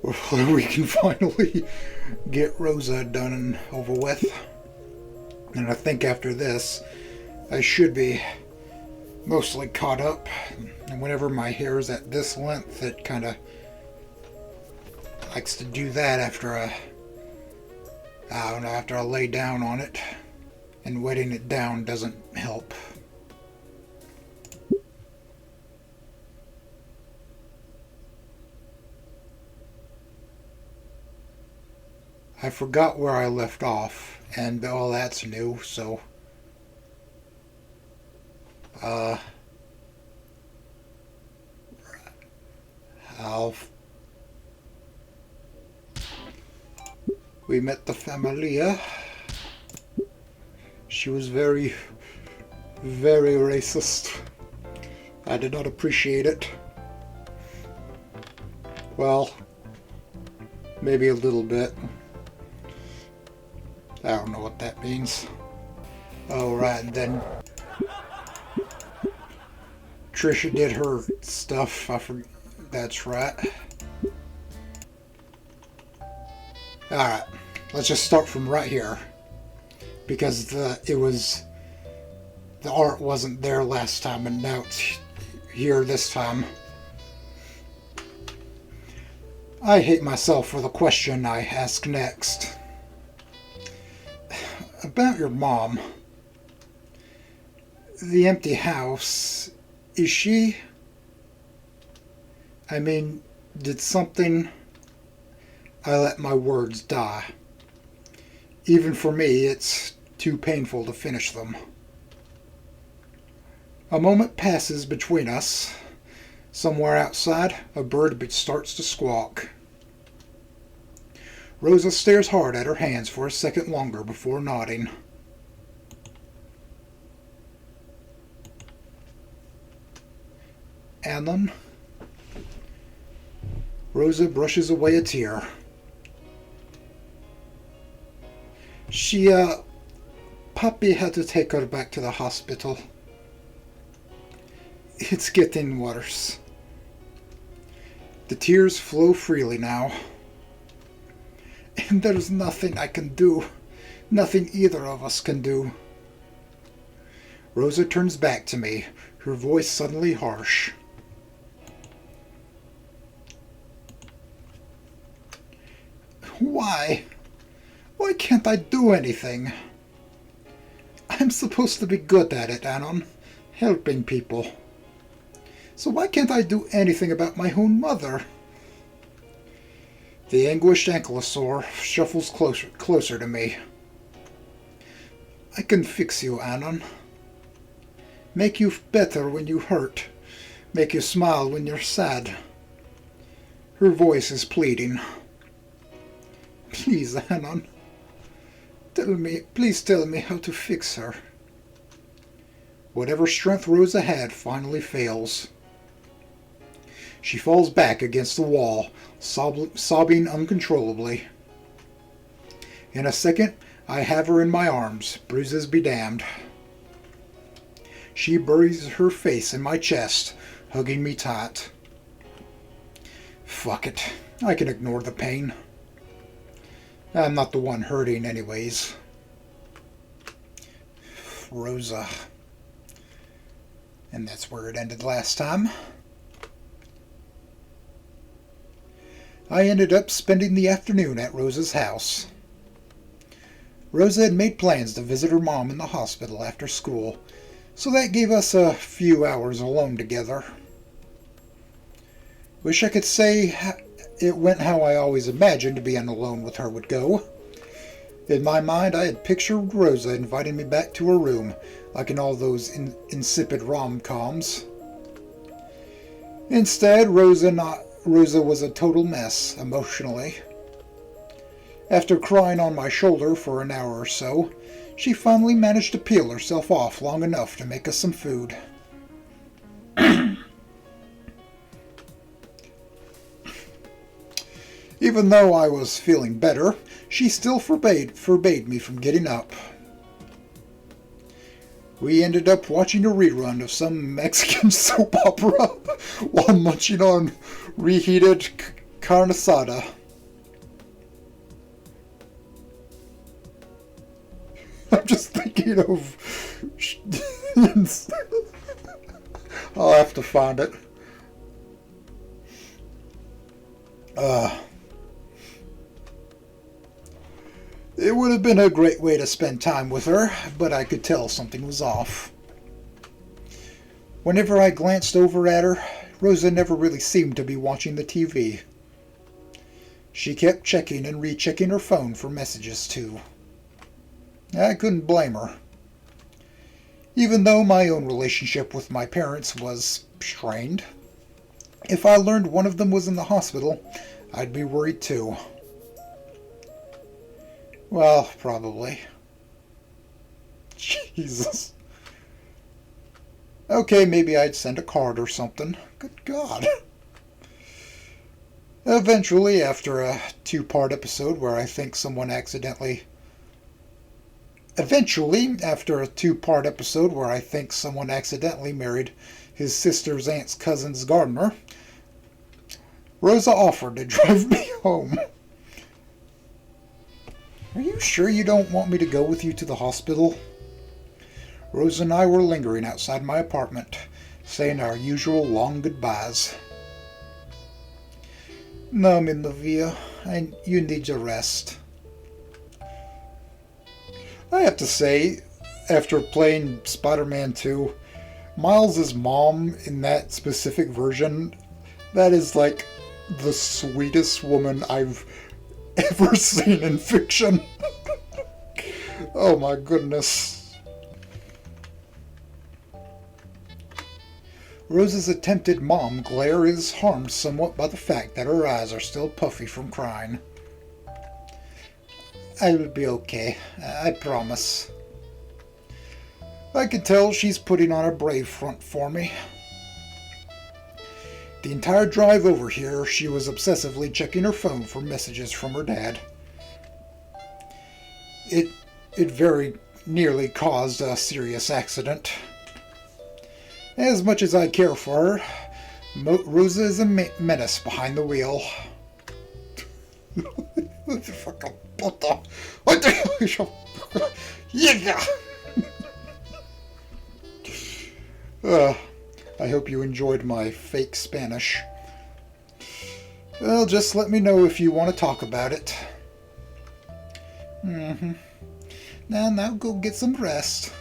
we can finally get Rosa done and over with. And I think after this, I should be mostly caught up. And whenever my hair is at this length, it kind of likes to do that after I don't know, after I lay down on it. And wetting it down doesn't help. I forgot where I left off, and all that's new, so we met the Familia. She was very, very racist. I did not appreciate it. Well, maybe a little bit. I don't know what that means. Oh, right, and then Trisha did her stuff. I forgot. That's right. Alright, let's just start from right here. Because the art wasn't there last time, and now it's here this time. I hate myself for the question I ask next. About your mom. The empty house, is she... I mean, did something... I let my words die. Even for me, it's too painful to finish them. A moment passes between us. Somewhere outside, a bird starts to squawk. Rosa stares hard at her hands for a second longer before nodding. And then Rosa brushes away a tear. Puppy had to take her back to the hospital. It's getting worse. The tears flow freely now. And there's nothing I can do. Nothing either of us can do. Rosa turns back to me, her voice suddenly harsh. Why? Why can't I do anything? I'm supposed to be good at it, Anon. Helping people. So why can't I do anything about my own mother? The anguished ankylosaur shuffles closer to me. I can fix you, Anon. Make you better when you hurt. Make you smile when you're sad. Her voice is pleading. Please, Anon. Please tell me how to fix her. Whatever strength Rosa had finally fails. She falls back against the wall, sobbing uncontrollably. In a second, I have her in my arms, bruises be damned. She buries her face in my chest, hugging me tight. Fuck it, I can ignore the pain. I'm not the one hurting anyways. Rosa. And that's where it ended last time. I ended up spending the afternoon at Rosa's house. Rosa had made plans to visit her mom in the hospital after school, so that gave us a few hours alone together. Wish I could say it went how I always imagined being alone with her would go. In my mind, I had pictured Rosa inviting me back to her room, like in all those insipid rom-coms. Instead, Rosa was a total mess, emotionally. After crying on my shoulder for an hour or so, she finally managed to peel herself off long enough to make us some food. Even though I was feeling better, she still forbade me from getting up. We ended up watching a rerun of some Mexican soap opera while munching on reheated carne asada. I'm just thinking of... I'll have to find it. It would have been a great way to spend time with her, but I could tell something was off. Whenever I glanced over at her, Rosa never really seemed to be watching the TV. She kept checking and rechecking her phone for messages, too. I couldn't blame her. Even though my own relationship with my parents was strained, if I learned one of them was in the hospital, I'd be worried too. Well, probably. Jesus. Okay, maybe I'd send a card or something. Good God. Eventually, after a two-part episode where I think someone accidentally married his sister's aunt's cousin's gardener, Rosa offered to drive me home. Are you sure you don't want me to go with you to the hospital? Rosa and I were lingering outside my apartment, saying our usual long goodbyes. No, mi novia, you need to rest. I have to say, after playing Spider-Man 2, Miles' mom in that specific version, that is like the sweetest woman I've ever seen in fiction. Oh my goodness. Rosa's attempted mom glare is harmed somewhat by the fact that her eyes are still puffy from crying. I will be okay, I promise. I can tell she's putting on a brave front for me. The entire drive over here, she was obsessively checking her phone for messages from her dad. It very nearly caused a serious accident. As much as I care for her, Rosa is a menace behind the wheel. I hope you enjoyed my fake Spanish. Well, just let me know if you want to talk about it. Now go get some rest.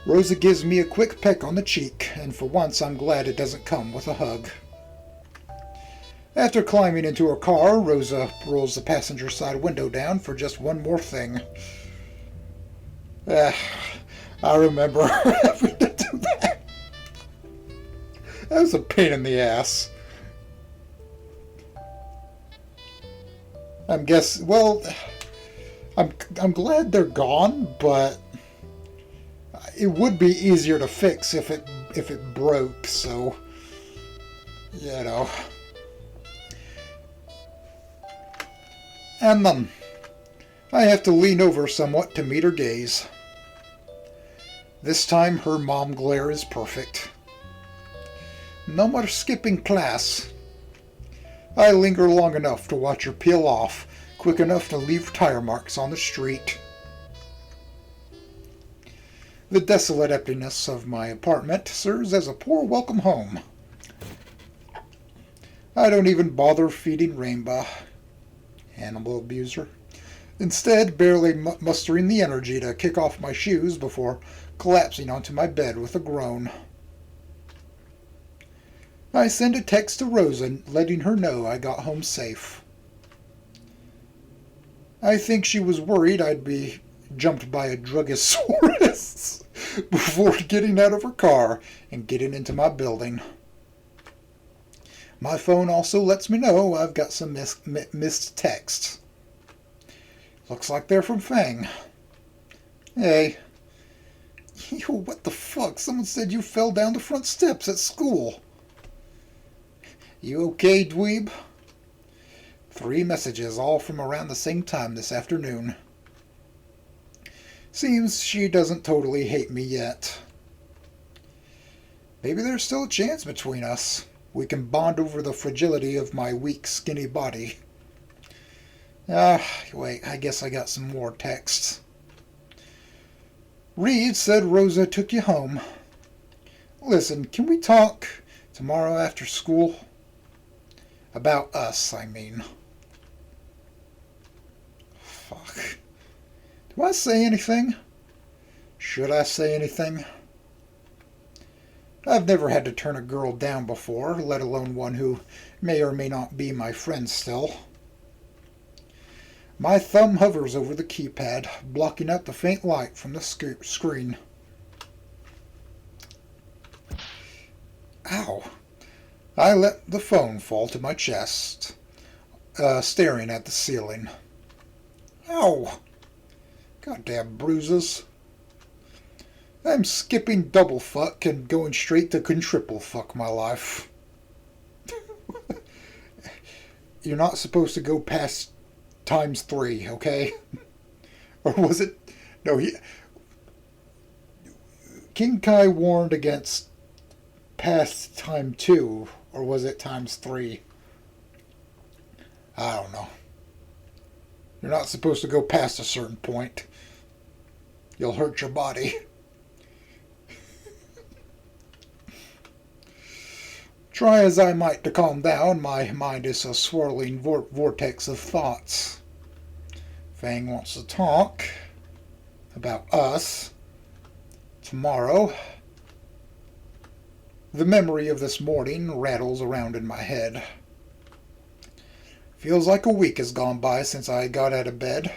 Rosa gives me a quick peck on the cheek, and for once I'm glad it doesn't come with a hug. After climbing into her car, Rosa rolls the passenger side window down for just one more thing. I remember having to do that. That was a pain in the ass. I'm glad they're gone, but it would be easier to fix if it broke, so you know. And then I have to lean over somewhat to meet her gaze. This time her mom glare is perfect. No more skipping class. I linger long enough to watch her peel off, quick enough to leave tire marks on the street. The desolate emptiness of my apartment serves as a poor welcome home. I don't even bother feeding Rainbow, animal abuser. Instead, barely mustering the energy to kick off my shoes before collapsing onto my bed with a groan. I send a text to Rosa letting her know I got home safe. I think she was worried I'd be jumped by a Drugosaurus before getting out of her car and getting into my building. My phone also lets me know I've got some missed texts. Looks like they're from Fang. Hey. Yo, what the fuck? Someone said you fell down the front steps at school. You okay, dweeb? 3 messages, all from around the same time this afternoon. Seems she doesn't totally hate me yet. Maybe there's still a chance between us. We can bond over the fragility of my weak, skinny body. Wait, I guess I got some more texts. Reed said Rosa took you home. Listen, can we talk tomorrow after school? About us, I mean. Fuck. Do I say anything? Should I say anything? I've never had to turn a girl down before, let alone one who may or may not be my friend still. My thumb hovers over the keypad, blocking out the faint light from the screen. Ow. I let the phone fall to my chest, staring at the ceiling. Ow. Goddamn bruises. I'm skipping double fuck and going straight to quadruple fuck my life. You're not supposed to go past ×3, okay? Or was it? No, King Kai warned against past ×2, or was it ×3? I don't know. You're not supposed to go past a certain point. You'll hurt your body. Try as I might to calm down, my mind is a swirling vortex of thoughts. Fang wants to talk about us tomorrow. The memory of this morning rattles around in my head. Feels like a week has gone by since I got out of bed.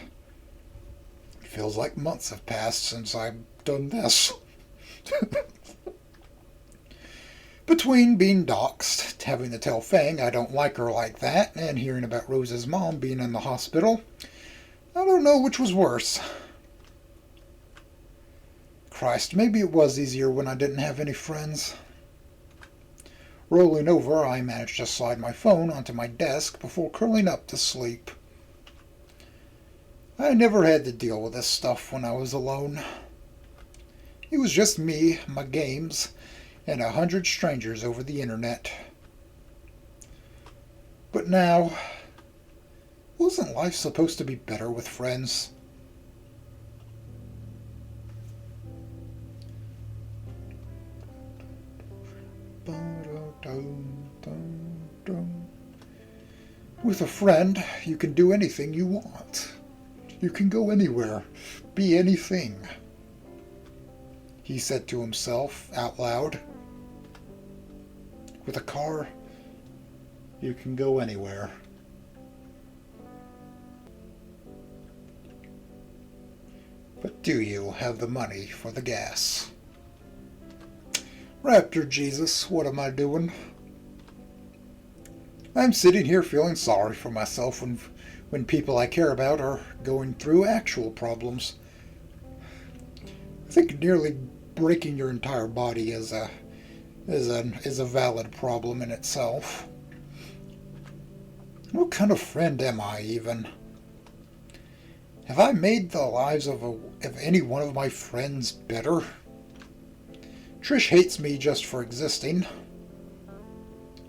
Feels like months have passed since I've done this. Between being doxxed, having to tell Fang I don't like her like that, and hearing about Rosa's mom being in the hospital, I don't know which was worse. Christ, maybe it was easier when I didn't have any friends. Rolling over, I managed to slide my phone onto my desk before curling up to sleep. I never had to deal with this stuff when I was alone. It was just me, my games, and 100 strangers over the internet. But now, wasn't life supposed to be better with friends? With a friend, you can do anything you want. You can go anywhere, be anything, he said to himself out loud. With a car, you can go anywhere. But do you have the money for the gas? Raptor Jesus, what am I doing? I'm sitting here feeling sorry for myself when people I care about are going through actual problems. I think nearly breaking your entire body is a valid problem in itself. What kind of friend am I even? Have I made the lives of any one of my friends better? Trish hates me just for existing.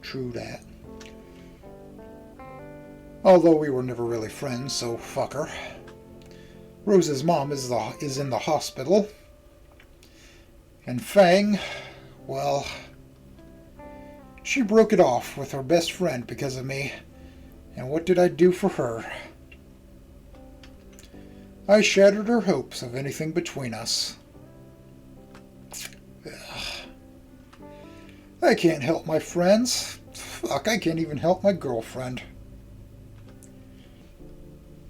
True that. Although we were never really friends, so fuck her. Rosa's mom is in the hospital. And Fang, well, she broke it off with her best friend because of me. And what did I do for her? I shattered her hopes of anything between us. Ugh. I can't help my friends. Fuck, I can't even help my girlfriend.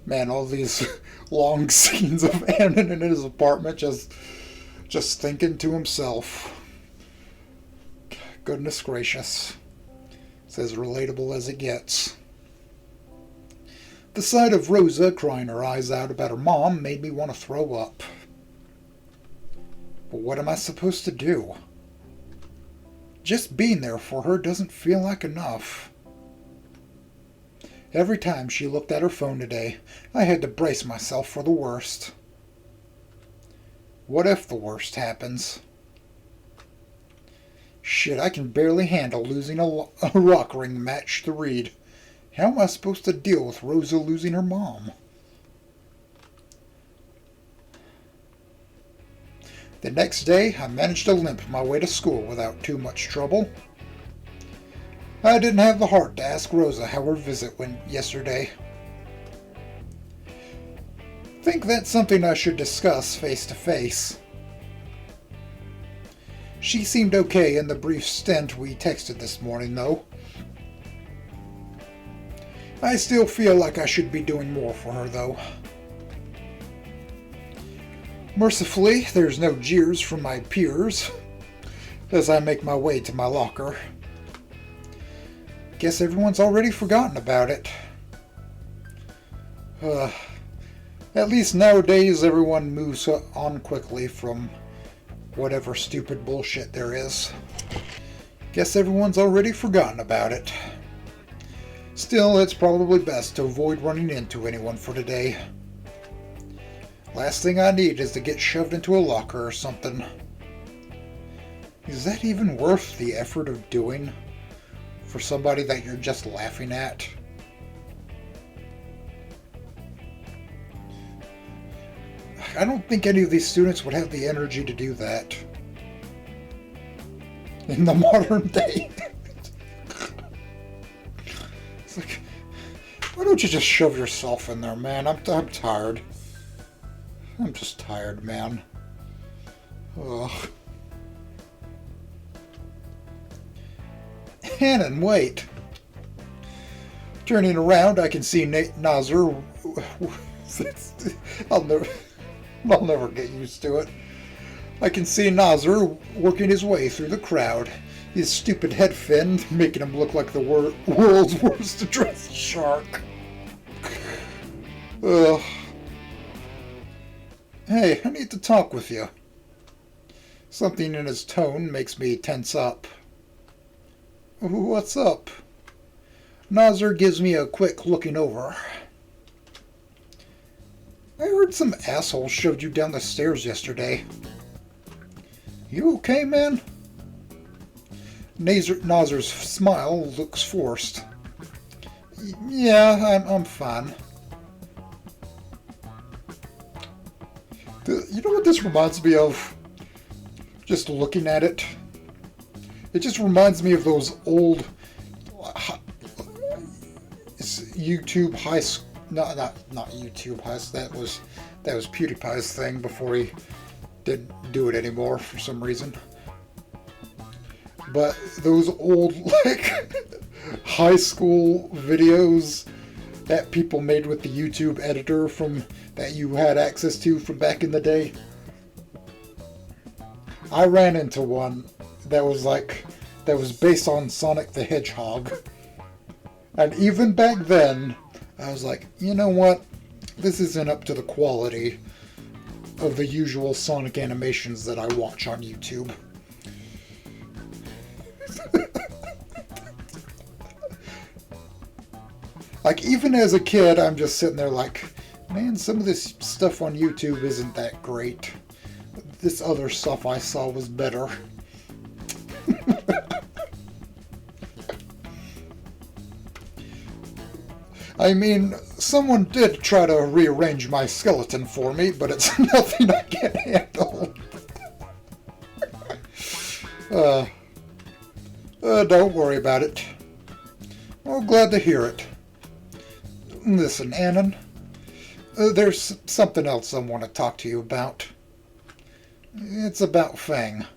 Man, all these long scenes of Annan in his apartment just thinking to himself. Goodness gracious. It's as relatable as it gets. The sight of Rosa crying her eyes out about her mom made me want to throw up. But what am I supposed to do? Just being there for her doesn't feel like enough. Every time she looked at her phone today, I had to brace myself for the worst. What if the worst happens? Shit, I can barely handle losing a rock ring match to Reed. How am I supposed to deal with Rosa losing her mom? The next day, I managed to limp my way to school without too much trouble. I didn't have the heart to ask Rosa how her visit went yesterday. Think that's something I should discuss face to face. She seemed okay in the brief stint we texted this morning, though. I still feel like I should be doing more for her, though. Mercifully, there's no jeers from my peers as I make my way to my locker. Guess everyone's already forgotten about it. At least nowadays everyone moves on quickly from whatever stupid bullshit there is. Guess everyone's already forgotten about it. Still, it's probably best to avoid running into anyone for today. Last thing I need is to get shoved into a locker or something. Is that even worth the effort of doing for somebody that you're just laughing at? I don't think any of these students would have the energy to do that in the modern day. It's like, why don't you just shove yourself in there, man? I'm tired. I'm just tired, man. Ugh. Hannon, wait. Turning around, I can see Nazar. I'll never get used to it. I can see Nazar working his way through the crowd. His stupid head fin making him look like the world's worst dressed shark. Ugh. Hey, I need to talk with you. Something in his tone makes me tense up. What's up? Nazar gives me a quick looking over. I heard some asshole shoved you down the stairs yesterday. You okay, man? Nazar's smile looks forced. Yeah, I'm fine. You know what this reminds me of? Just looking at it. It just reminds me of those old YouTube high school. Not YouTube high school. That was PewDiePie's thing before he didn't do it anymore for some reason. But those old high school videos that people made with the YouTube editor that you had access to from back in the day. I ran into one that was based on Sonic the Hedgehog. And even back then, I was like, you know what? This isn't up to the quality of the usual Sonic animations that I watch on YouTube. Like, even as a kid, I'm just sitting there like, man, some of this stuff on YouTube isn't that great. This other stuff I saw was better. I mean, someone did try to rearrange my skeleton for me, but it's nothing I can't handle. Don't worry about it. Well, glad to hear it. Listen, Annan, there's something else I want to talk to you about. It's about Fang.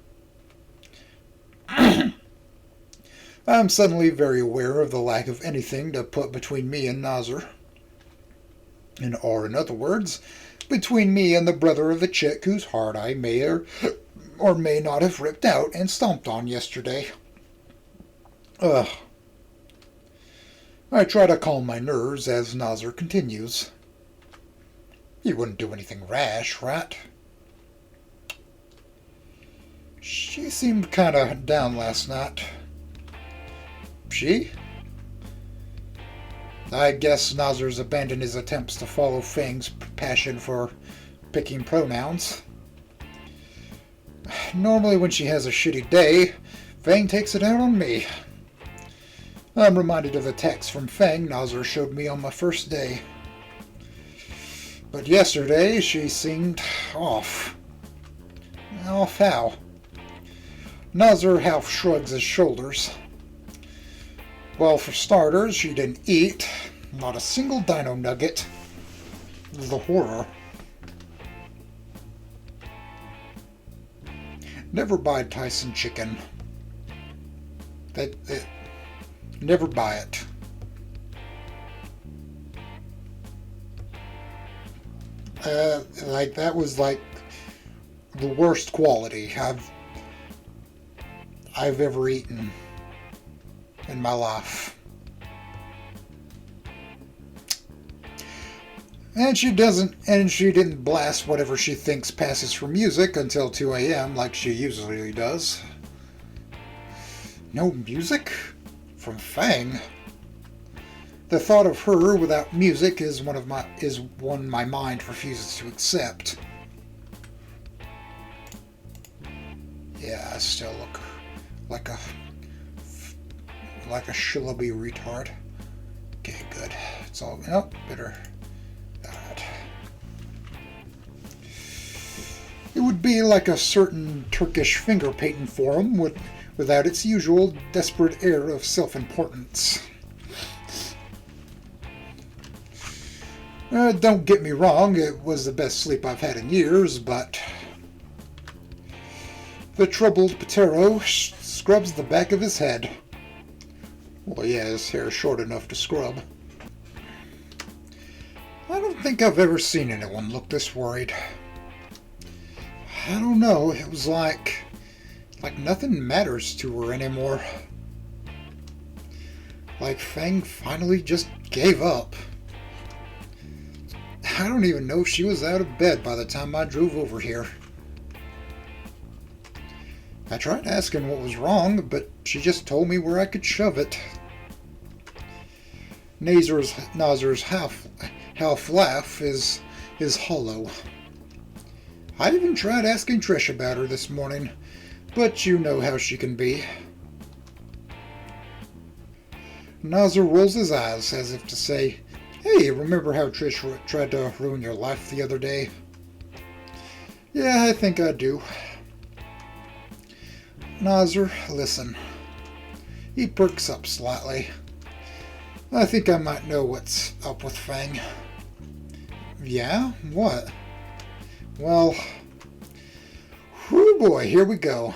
I'm suddenly very aware of the lack of anything to put between me and Nazar. Or in other words, between me and the brother of the chick whose heart I may or may not have ripped out and stomped on yesterday. Ugh. I try to calm my nerves as Nazar continues. You wouldn't do anything rash, right? She seemed kinda down last night. She? I guess Nazar's abandoned his attempts to follow Fang's passion for picking pronouns. Normally when she has a shitty day, Fang takes it out on me. I'm reminded of the text from Fang Nazar showed me on my first day. But yesterday she seemed off. Off how? Nazar half shrugs his shoulders. Well, for starters, she didn't eat. Not a single dino nugget. The horror. Never buy Tyson chicken. Never buy it. That was like the worst quality I've ever eaten in my life. And she didn't blast whatever she thinks passes for music until 2 a.m. like she usually does. No music? From Fang? The thought of her without music is one my mind refuses to accept. Yeah, I still look like a shillabee retard. Okay, good. It's all better. Alright. It would be like a certain Turkish finger painting forum without its usual desperate air of self-importance. Don't get me wrong, it was the best sleep I've had in years, but the troubled Patero scrubs the back of his head. Well, yeah, his hair's short enough to scrub. I don't think I've ever seen anyone look this worried. I don't know, it was like nothing matters to her anymore. Like Fang finally just gave up. I don't even know if she was out of bed by the time I drove over here. I tried asking what was wrong, but she just told me where I could shove it. Nazar's half laugh is hollow. I even tried asking Trish about her this morning, but you know how she can be. Nazar rolls his eyes as if to say, "Hey, remember how Trish tried to ruin your life the other day?" Yeah, I think I do. Nazar, listen. He perks up slightly. I think I might know what's up with Fang. Yeah? What? Well, whew boy, here we go.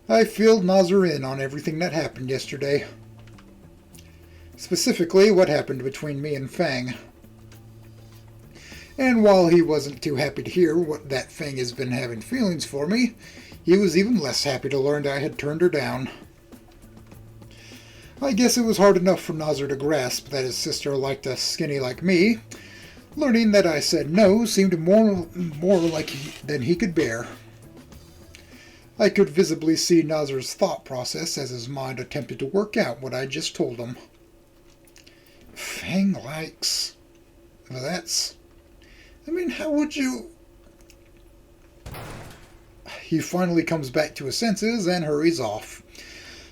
I filled Nazar in on everything that happened yesterday. Specifically, what happened between me and Fang. And while he wasn't too happy to hear that Fang has been having feelings for me, he was even less happy to learn that I had turned her down. I guess it was hard enough for Nazar to grasp that his sister liked a skinny like me. Learning that I said no seemed more than he could bear. I could visibly see Nazar's thought process as his mind attempted to work out what I just told him. Fang likes... how would you... He finally comes back to his senses and hurries off,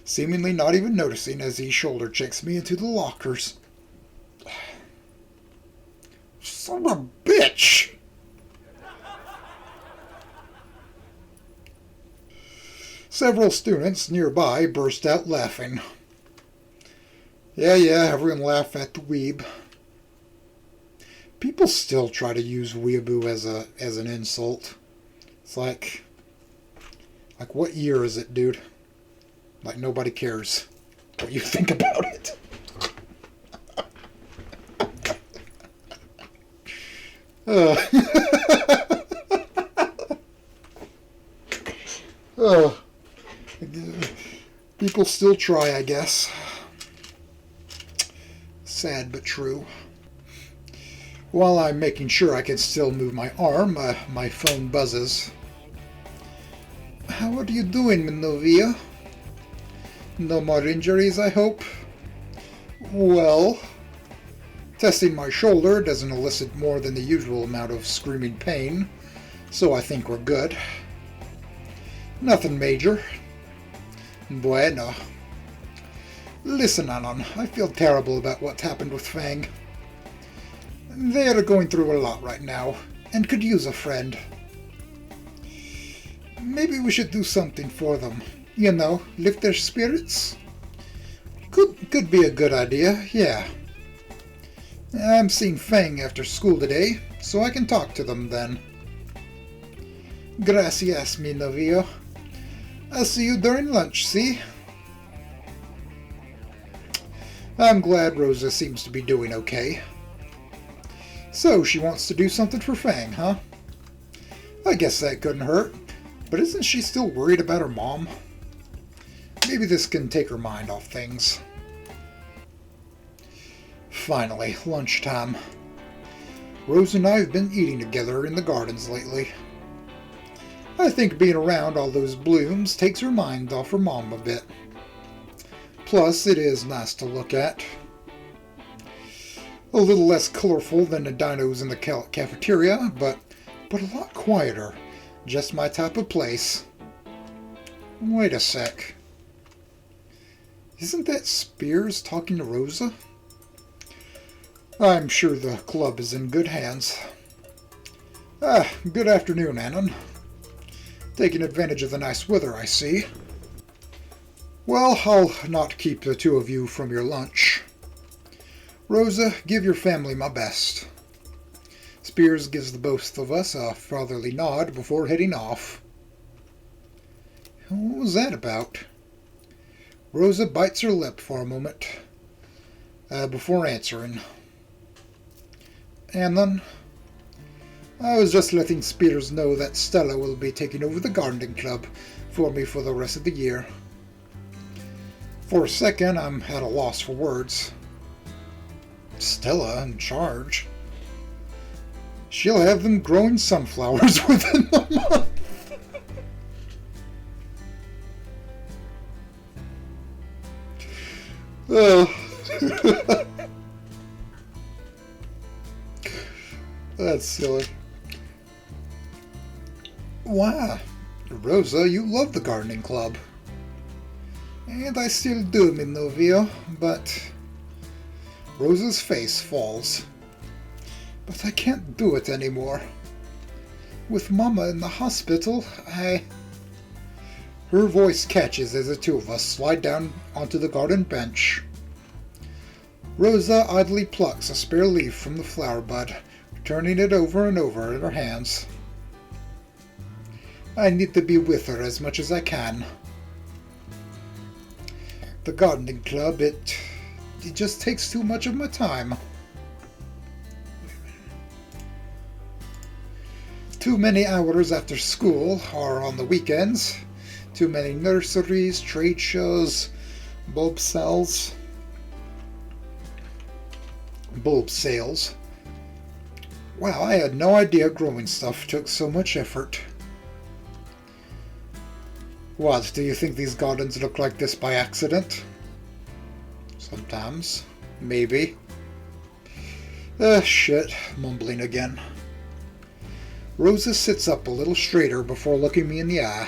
seemingly not even noticing as he shoulder checks me into the lockers. Son of a bitch! Several students nearby burst out laughing. Yeah, everyone laughed at the weeb. People still try to use weeaboo as an insult. It's like what year is it, dude? Like nobody cares what you think about it. People still try, I guess. Sad but true. While I'm making sure I can still move my arm, my phone buzzes. How are you doing, Minovia? No more injuries, I hope? Well, testing my shoulder doesn't elicit more than the usual amount of screaming pain, so I think we're good. Nothing major. Bueno. Listen, Anon, I feel terrible about what happened with Fang. They are going through a lot right now, and could use a friend. Maybe we should do something for them. You know, lift their spirits? Could be a good idea, yeah. I'm seeing Fang after school today, so I can talk to them then. Gracias, mi novio. I'll see you during lunch, see? I'm glad Rosa seems to be doing okay. So, she wants to do something for Fang, huh? I guess that couldn't hurt. But isn't she still worried about her mom? Maybe this can take her mind off things. Finally, lunchtime. Rose and I have been eating together in the gardens lately. I think being around all those blooms takes her mind off her mom a bit. Plus, it is nice to look at. A little less colorful than the dinos in the cafeteria, but a lot quieter. Just my type of place. Wait a sec. Isn't that Spears talking to Rosa? I'm sure the club is in good hands. Good afternoon, Anon. Taking advantage of the nice weather, I see. Well, I'll not keep the two of you from your lunch. Rosa, give your family my best. Spears gives the both of us a fatherly nod before heading off. What was that about? Rosa bites her lip for a moment before answering. And then, I was just letting Spears know that Stella will be taking over the gardening club for me for the rest of the year. For a second, I'm at a loss for words. Stella in charge? She'll have them growing sunflowers within a month. That's silly. Wow, Rosa, you love the gardening club. And I still do, mi novio, but... Rosa's face falls. But I can't do it anymore. With Mama in the hospital, Her voice catches as the two of us slide down onto the garden bench. Rosa idly plucks a spare leaf from the flower bud, turning it over and over in her hands. I need to be with her as much as I can. The gardening club, it just takes too much of my time. Too many hours after school or on the weekends. Too many nurseries, trade shows, bulb sales. Wow, I had no idea growing stuff took so much effort. What, do you think these gardens look like this by accident? Sometimes. Maybe. Shit. Mumbling again. Rosa sits up a little straighter before looking me in the eye.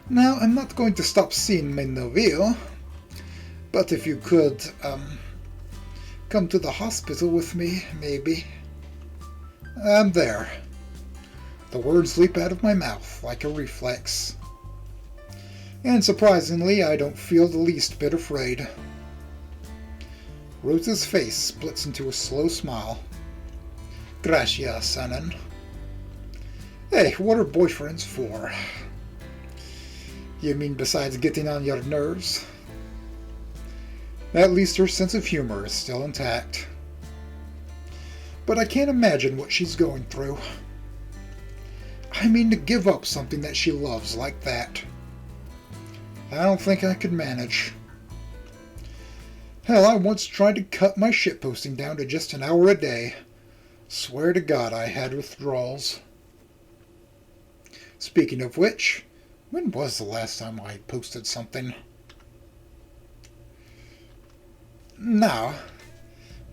Now, I'm not going to stop seeing my novio, but if you could, come to the hospital with me, maybe. I'm there. The words leap out of my mouth like a reflex. And surprisingly, I don't feel the least bit afraid. Rosa's face splits into a slow smile. Gracias, Anon. Hey, what are boyfriends for? You mean besides getting on your nerves? At least her sense of humor is still intact. But I can't imagine what she's going through. I mean, to give up something that she loves like that. I don't think I could manage. Hell, I once tried to cut my shitposting down to just an hour a day. Swear to God I had withdrawals. Speaking of which, when was the last time I posted something? Now,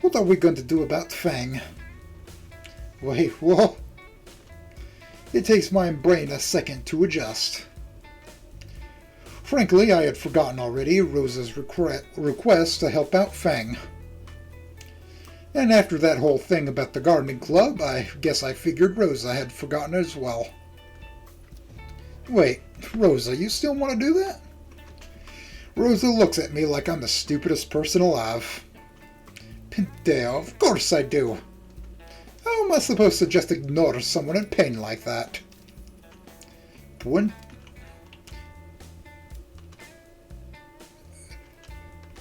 what are we going to do about Fang? Wait, what? It takes my brain a second to adjust. Frankly, I had forgotten already Rosa's request to help out Fang. And after that whole thing about the gardening club, I guess I figured Rosa had forgotten as well. Wait, Rosa, you still want to do that? Rosa looks at me like I'm the stupidest person alive. Pinteo, of course I do. How am I supposed to just ignore someone in pain like that?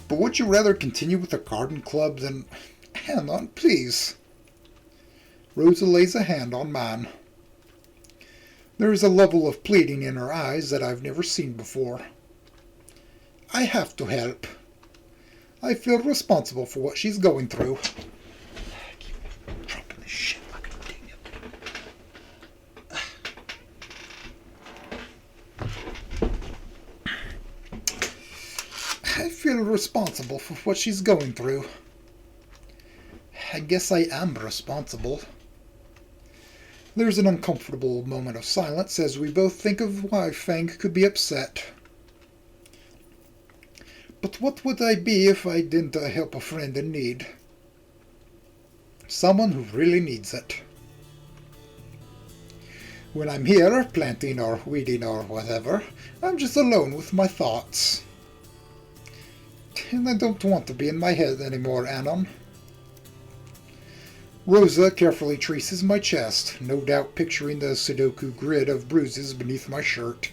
But would you rather continue with the garden club than... Hang on, please. Rosa lays a hand on mine. There is a level of pleading in her eyes that I've never seen before. I have to help. I feel responsible for what she's going through. I keep dropping this shit like a ding. I feel responsible for what she's going through. I guess I am responsible. There's an uncomfortable moment of silence as we both think of why Fang could be upset. But what would I be if I didn't help a friend in need? Someone who really needs it. When I'm here, planting or weeding or whatever, I'm just alone with my thoughts. And I don't want to be in my head anymore, Anon. Rosa carefully traces my chest, no doubt picturing the Sudoku grid of bruises beneath my shirt.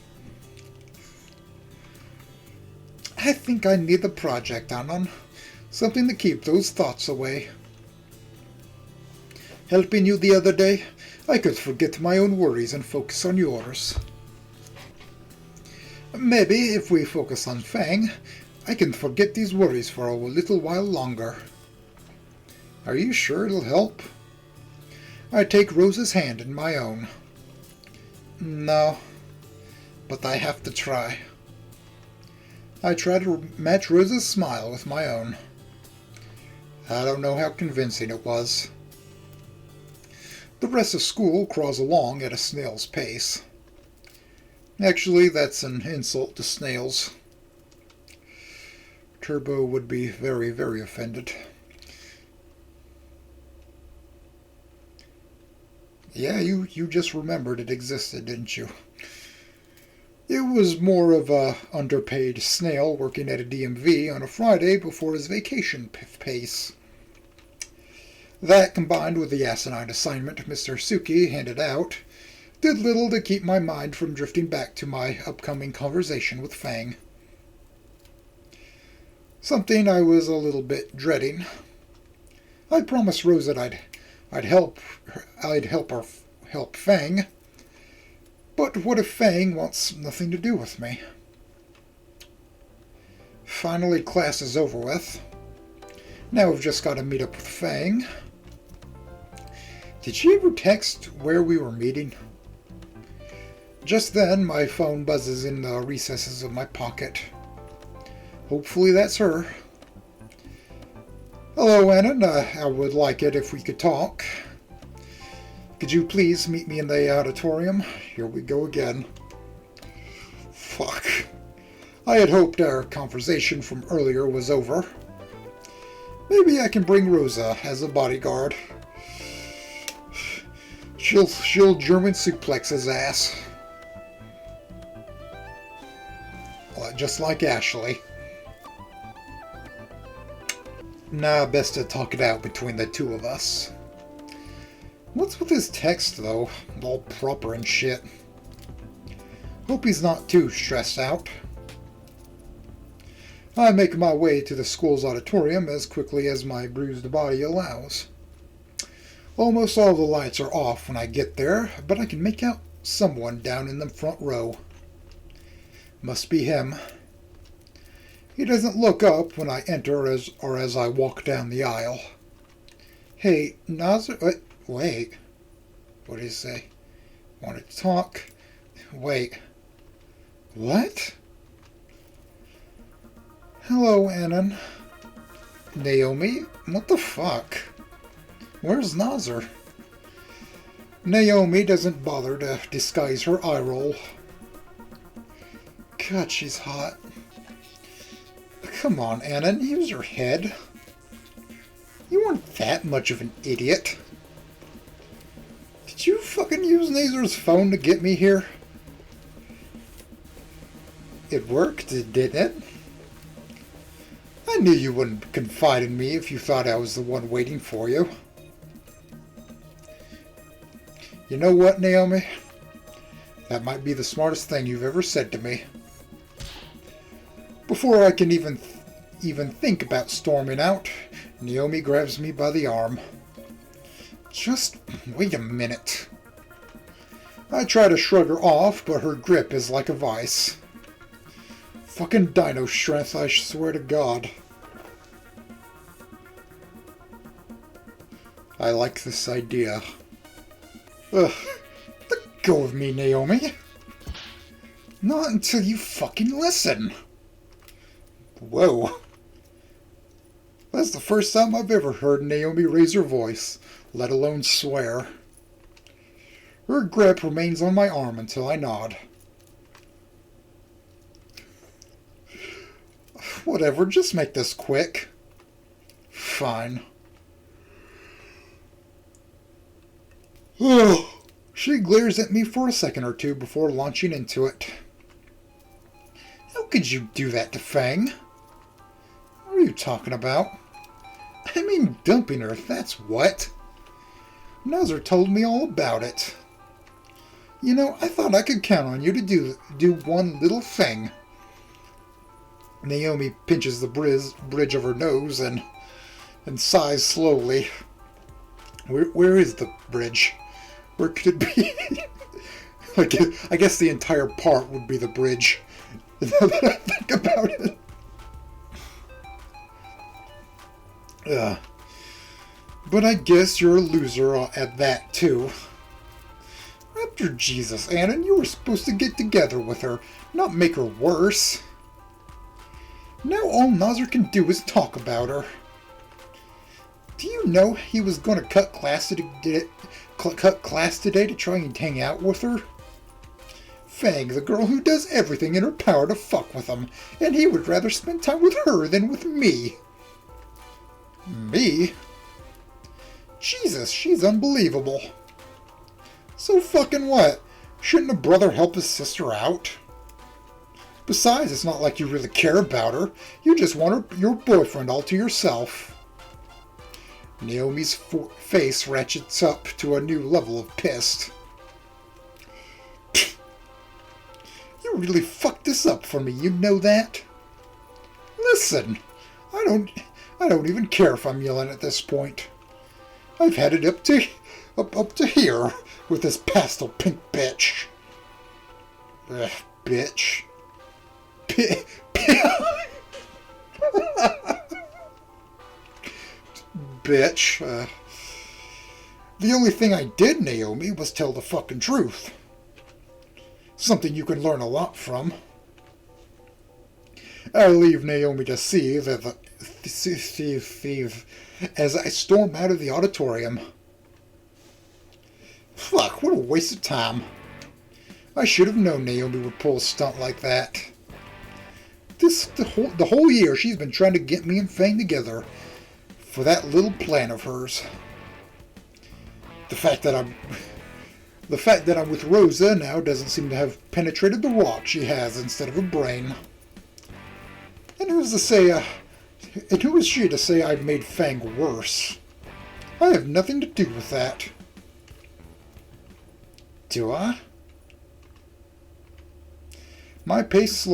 I think I need the project, Anon. Something to keep those thoughts away. Helping you the other day, I could forget my own worries and focus on yours. Maybe if we focus on Fang, I can forget these worries for a little while longer. Are you sure it'll help? I take Rosa's hand in my own. No, but I have to try. I try to match Rosa's smile with my own. I don't know how convincing it was. The rest of school crawls along at a snail's pace. Actually, that's an insult to snails. Turbo would be very, very offended. Yeah, you just remembered it existed, didn't you? It was more of a underpaid snail working at a DMV on a Friday before his vacation pace. That, combined with the asinine assignment Mr. Suki handed out, did little to keep my mind from drifting back to my upcoming conversation with Fang. Something I was a little bit dreading. I promised Rosa I'd help Fang. But what if Fang wants nothing to do with me? Finally, class is over with. Now we've just got to meet up with Fang. Did she ever text where we were meeting? Just then, my phone buzzes in the recesses of my pocket. Hopefully that's her. Hello, Anna. I would like it if we could talk. Could you please meet me in the auditorium? Here we go again. Fuck. I had hoped our conversation from earlier was over. Maybe I can bring Rosa as a bodyguard. She'll German suplex his ass. Just like Ashley. Nah, best to talk it out between the two of us. What's with his text, though? All proper and shit. Hope he's not too stressed out. I make my way to the school's auditorium as quickly as my bruised body allows. Almost all the lights are off when I get there, but I can make out someone down in the front row. Must be him. He doesn't look up when I enter or as I walk down the aisle. Hey, Nazar... Wait. What did he say? Wanted to talk? Wait. What? Hello, Annan. Naomi? What the fuck? Where's Nazar? Naomi doesn't bother to disguise her eye roll. God, she's hot. Come on, Anna, use your head. You weren't that much of an idiot. Did you fucking use Nazar's phone to get me here? It worked, didn't it? I knew you wouldn't confide in me if you thought I was the one waiting for you. You know what, Naomi? That might be the smartest thing you've ever said to me. Before I can even think about storming out, Naomi grabs me by the arm. Just wait a minute. I try to shrug her off, but her grip is like a vice. Fucking dino strength, I swear to God. I like this idea. Ugh, let go of me, Naomi. Not until you fucking listen. Whoa. That's the first time I've ever heard Naomi raise her voice, let alone swear. Her grip remains on my arm until I nod. Whatever, just make this quick. Fine. She glares at me for a second or two before launching into it. How could you do that to Fang? What are you talking about? I mean dumping her, that's what. Nazar told me all about it. You know, I thought I could count on you to do one little thing. Naomi pinches the bridge of her nose and sighs slowly. Where is the bridge? Where could it be? I guess the entire part would be the bridge. Now that I think about it. But I guess you're a loser at that, too. After Jesus, Anna, you were supposed to get together with her, not make her worse. Now all Nazar can do is talk about her. Do you know he was going to cut class today to try and hang out with her? Fang, the girl who does everything in her power to fuck with him, and he would rather spend time with her than with me. Me? Jesus, she's unbelievable. So fucking what? Shouldn't a brother help his sister out? Besides, it's not like you really care about her. You just want your boyfriend all to yourself. Naomi's face ratchets up to a new level of pissed. You really fucked this up for me, you know that? Listen, I don't even care if I'm yelling at this point. I've had it up to here with this pastel pink bitch. Ugh, bitch. Bitch. The only thing I did, Naomi, was tell the fucking truth. Something you can learn a lot from. I leave Naomi to see as I storm out of the auditorium. Fuck, what a waste of time. I should have known Naomi would pull a stunt like that. The whole year she's been trying to get me and Fang together for that little plan of hers. The fact that I'm with Rosa now doesn't seem to have penetrated the rock she has instead of a brain. And who is she to say I've made Fang worse? I have nothing to do with that. Do I? My pace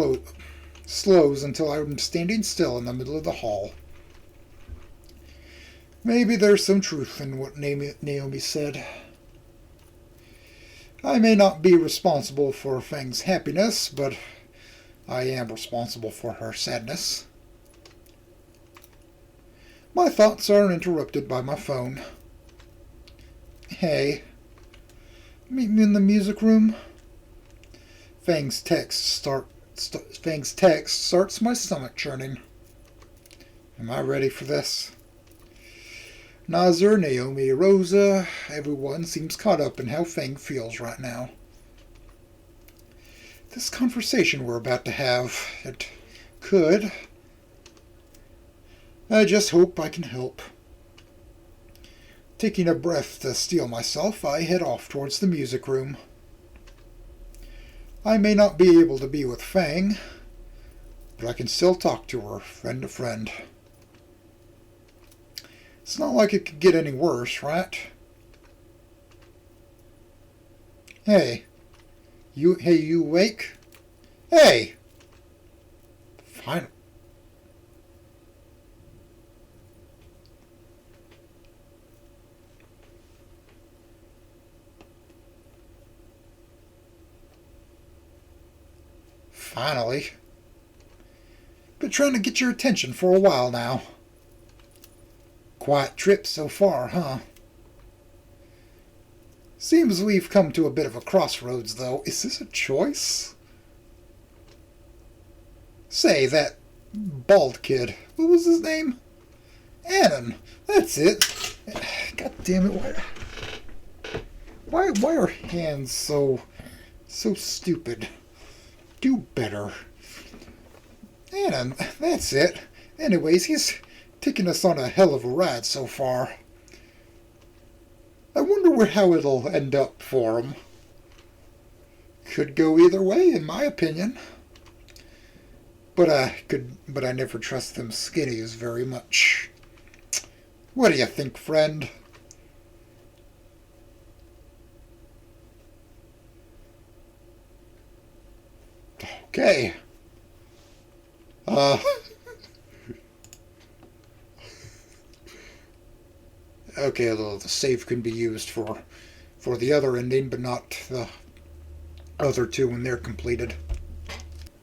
slows until I'm standing still in the middle of the hall. Maybe there's some truth in what Naomi said. I may not be responsible for Fang's happiness, but I am responsible for her sadness. My thoughts are interrupted by my phone. Hey, meet me in the music room. Fang's text starts my stomach churning. Am I ready for this? Nazar, Naomi, Rosa, everyone seems caught up in how Fang feels right now. This conversation we're about to have, it could. I just hope I can help. Taking a breath to steel myself, I head off towards the music room. I may not be able to be with Fang, but I can still talk to her, friend to friend. It's not like it could get any worse, right? Hey, you awake? Hey! Fine. Finally. Been trying to get your attention for a while now. Quiet trip so far, huh? Seems we've come to a bit of a crossroads, though. Is this a choice? Say, that bald kid. What was his name? Annan. That's it. God damn it. Why are hands so stupid? Do better. Annan. That's it. Anyways, he's taken us on a hell of a ride so far. I wonder how it'll end up for him. Could go either way, in my opinion. But I never trust them skinnies very much. What do you think, friend? Okay. Okay, the save can be used for the other ending, but not the other two when they're completed.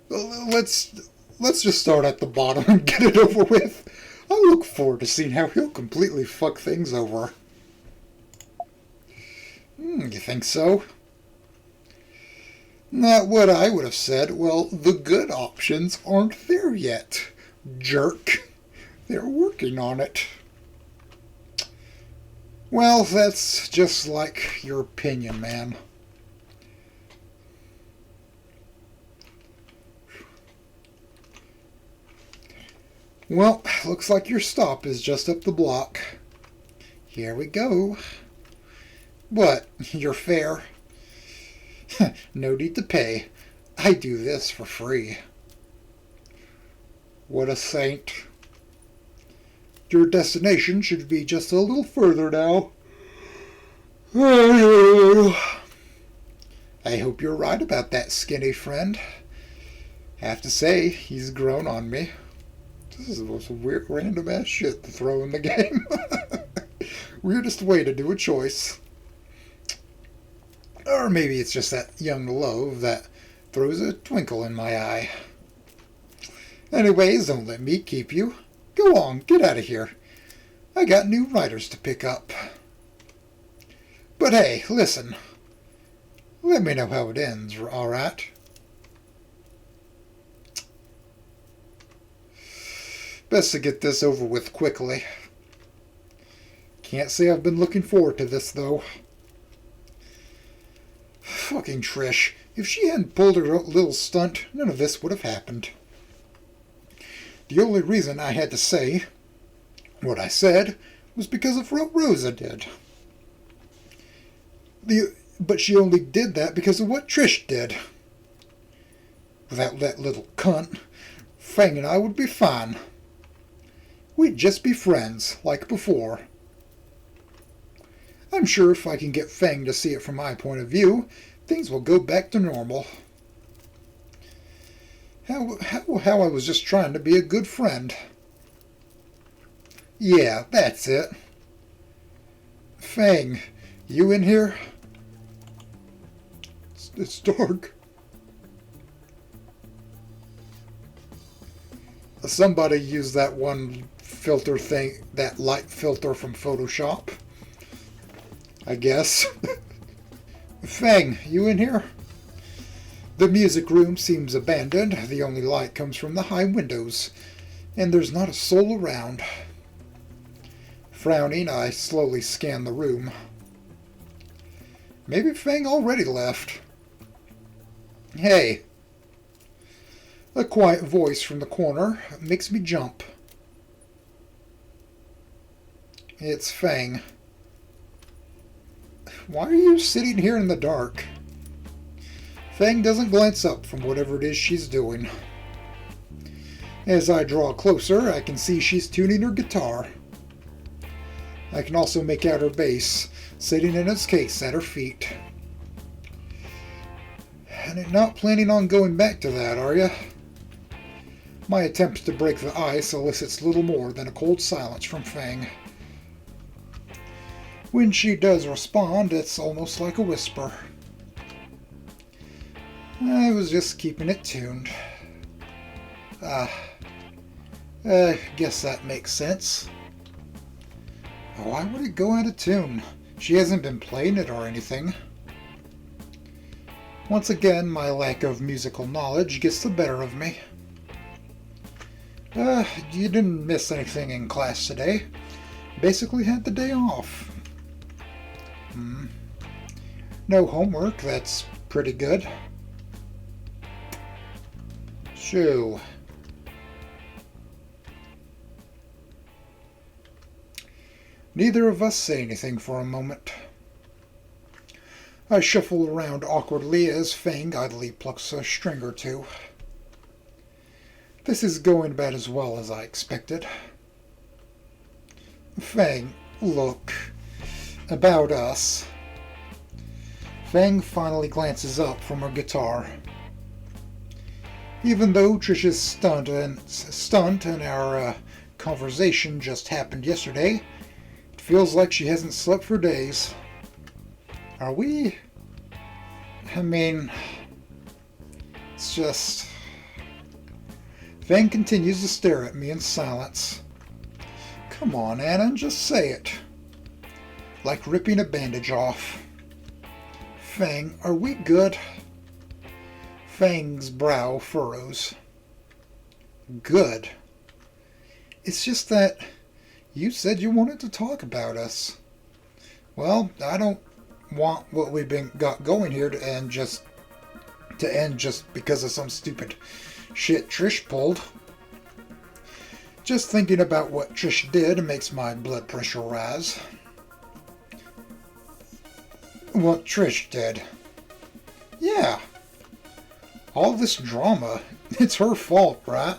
Let's just start at the bottom and get it over with. I look forward to seeing how he'll completely fuck things over. You think so? Not what I would have said. Well, the good options aren't there yet, jerk. They're working on it. Well, that's just like your opinion, man. Well, looks like your stop is just up the block. Here we go. What? Your fare? No need to pay. I do this for free. What a saint. Your destination should be just a little further now. I hope you're right about that, skinny friend. Have to say, he's grown on me. This is the most weird, random ass shit to throw in the game. Weirdest way to do a choice. Or maybe it's just that young love that throws a twinkle in my eye. Anyways, don't let me keep you. Go on, get out of here. I got new writers to pick up. But hey, listen. Let me know how it ends, alright? Best to get this over with quickly. Can't say I've been looking forward to this, though. Fucking Trish. If she hadn't pulled her little stunt, none of this would have happened. The only reason I had to say what I said was because of what Rosa did. But she only did that because of what Trish did. Without that little cunt, Fang and I would be fine. We'd just be friends, like before. I'm sure if I can get Fang to see it from my point of view, things will go back to normal. How I was just trying to be a good friend. Yeah, that's it. Fang, you in here? It's dark. Somebody used that one filter thing, that light filter from Photoshop. I guess. Fang, you in here? The music room seems abandoned. The only light comes from the high windows, and there's not a soul around. Frowning, I slowly scan the room. Maybe Fang already left. Hey, A quiet voice from the corner makes me jump. It's Fang. Why are you sitting here in the dark? Fang doesn't glance up from whatever it is she's doing. As I draw closer, I can see she's tuning her guitar. I can also make out her bass, sitting in its case at her feet. And you're not planning on going back to that, are you? My attempt to break the ice elicits little more than a cold silence from Fang. When she does respond, it's almost like a whisper. I was just keeping it tuned. Guess that makes sense. Why would it go out of tune? She hasn't been playing it or anything. Once again, my lack of musical knowledge gets the better of me. You didn't miss anything in class today. Basically had the day off. No homework, that's pretty good. Shoo. Neither of us say anything for a moment. I shuffle around awkwardly as Fang idly plucks a string or two. This is going about as well as I expected. Fang, look. About us. Fang finally glances up from her guitar. Even though Trish's stunt and our conversation just happened yesterday, it feels like she hasn't slept for days. Are we? I mean, it's just... Fang continues to stare at me in silence. Come on, Anna, just say it. Like ripping a bandage off. Fang, are we good? Fang's brow furrows. Good. It's just that you said you wanted to talk about us. Well, I don't want what we've got going here to end just because of some stupid shit Trish pulled. Just thinking about what Trish did makes my blood pressure rise. What Trish did? Yeah. All this drama, it's her fault, right?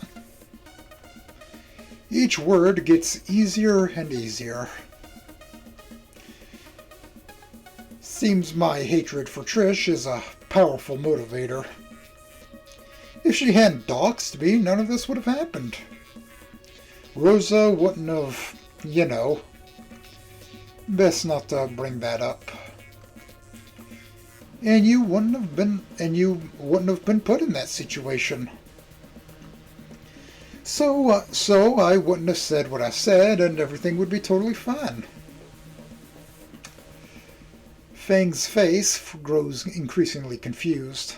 Each word gets easier and easier. Seems my hatred for Trish is a powerful motivator. If she hadn't doxed me, none of this would have happened. Rosa wouldn't have, best not to bring that up. And you wouldn't have been put in that situation. So I wouldn't have said what I said, and everything would be totally fine. Fang's face grows increasingly confused.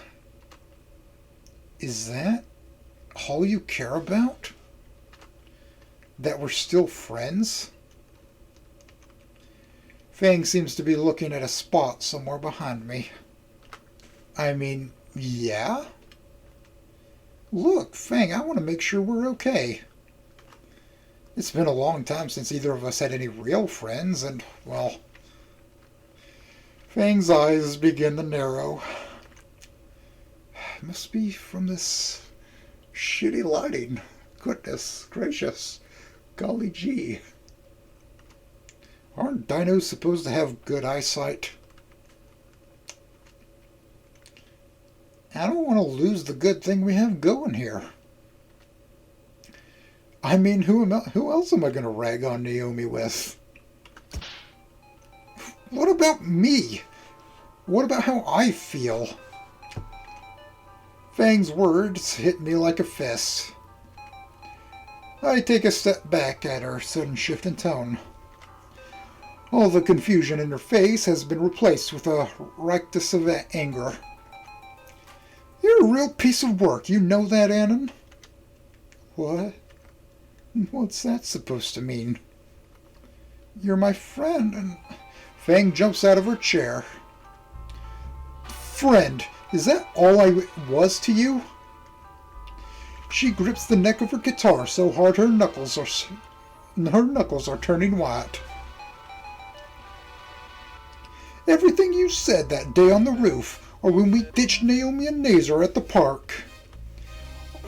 Is that all you care about? That we're still friends? Fang seems to be looking at a spot somewhere behind me. I mean, yeah? Look, Fang, I want to make sure we're okay. It's been a long time since either of us had any real friends, and, well... Fang's eyes begin to narrow. Must be from this shitty lighting. Goodness gracious. Golly gee. Aren't dinos supposed to have good eyesight? I don't want to lose the good thing we have going here. I mean, who else am I going to rag on Naomi with? What about me? What about how I feel? Fang's words hit me like a fist. I take a step back at her sudden shift in tone. All the confusion in her face has been replaced with a rictus of anger. You're a real piece of work, you know that, Annan? What? What's that supposed to mean? You're my friend, and... Fang jumps out of her chair. Friend, is that all I was to you? She grips the neck of her guitar so hard her knuckles are turning white. Everything you said that day on the roof, or when we ditched Naomi and Nazar at the park,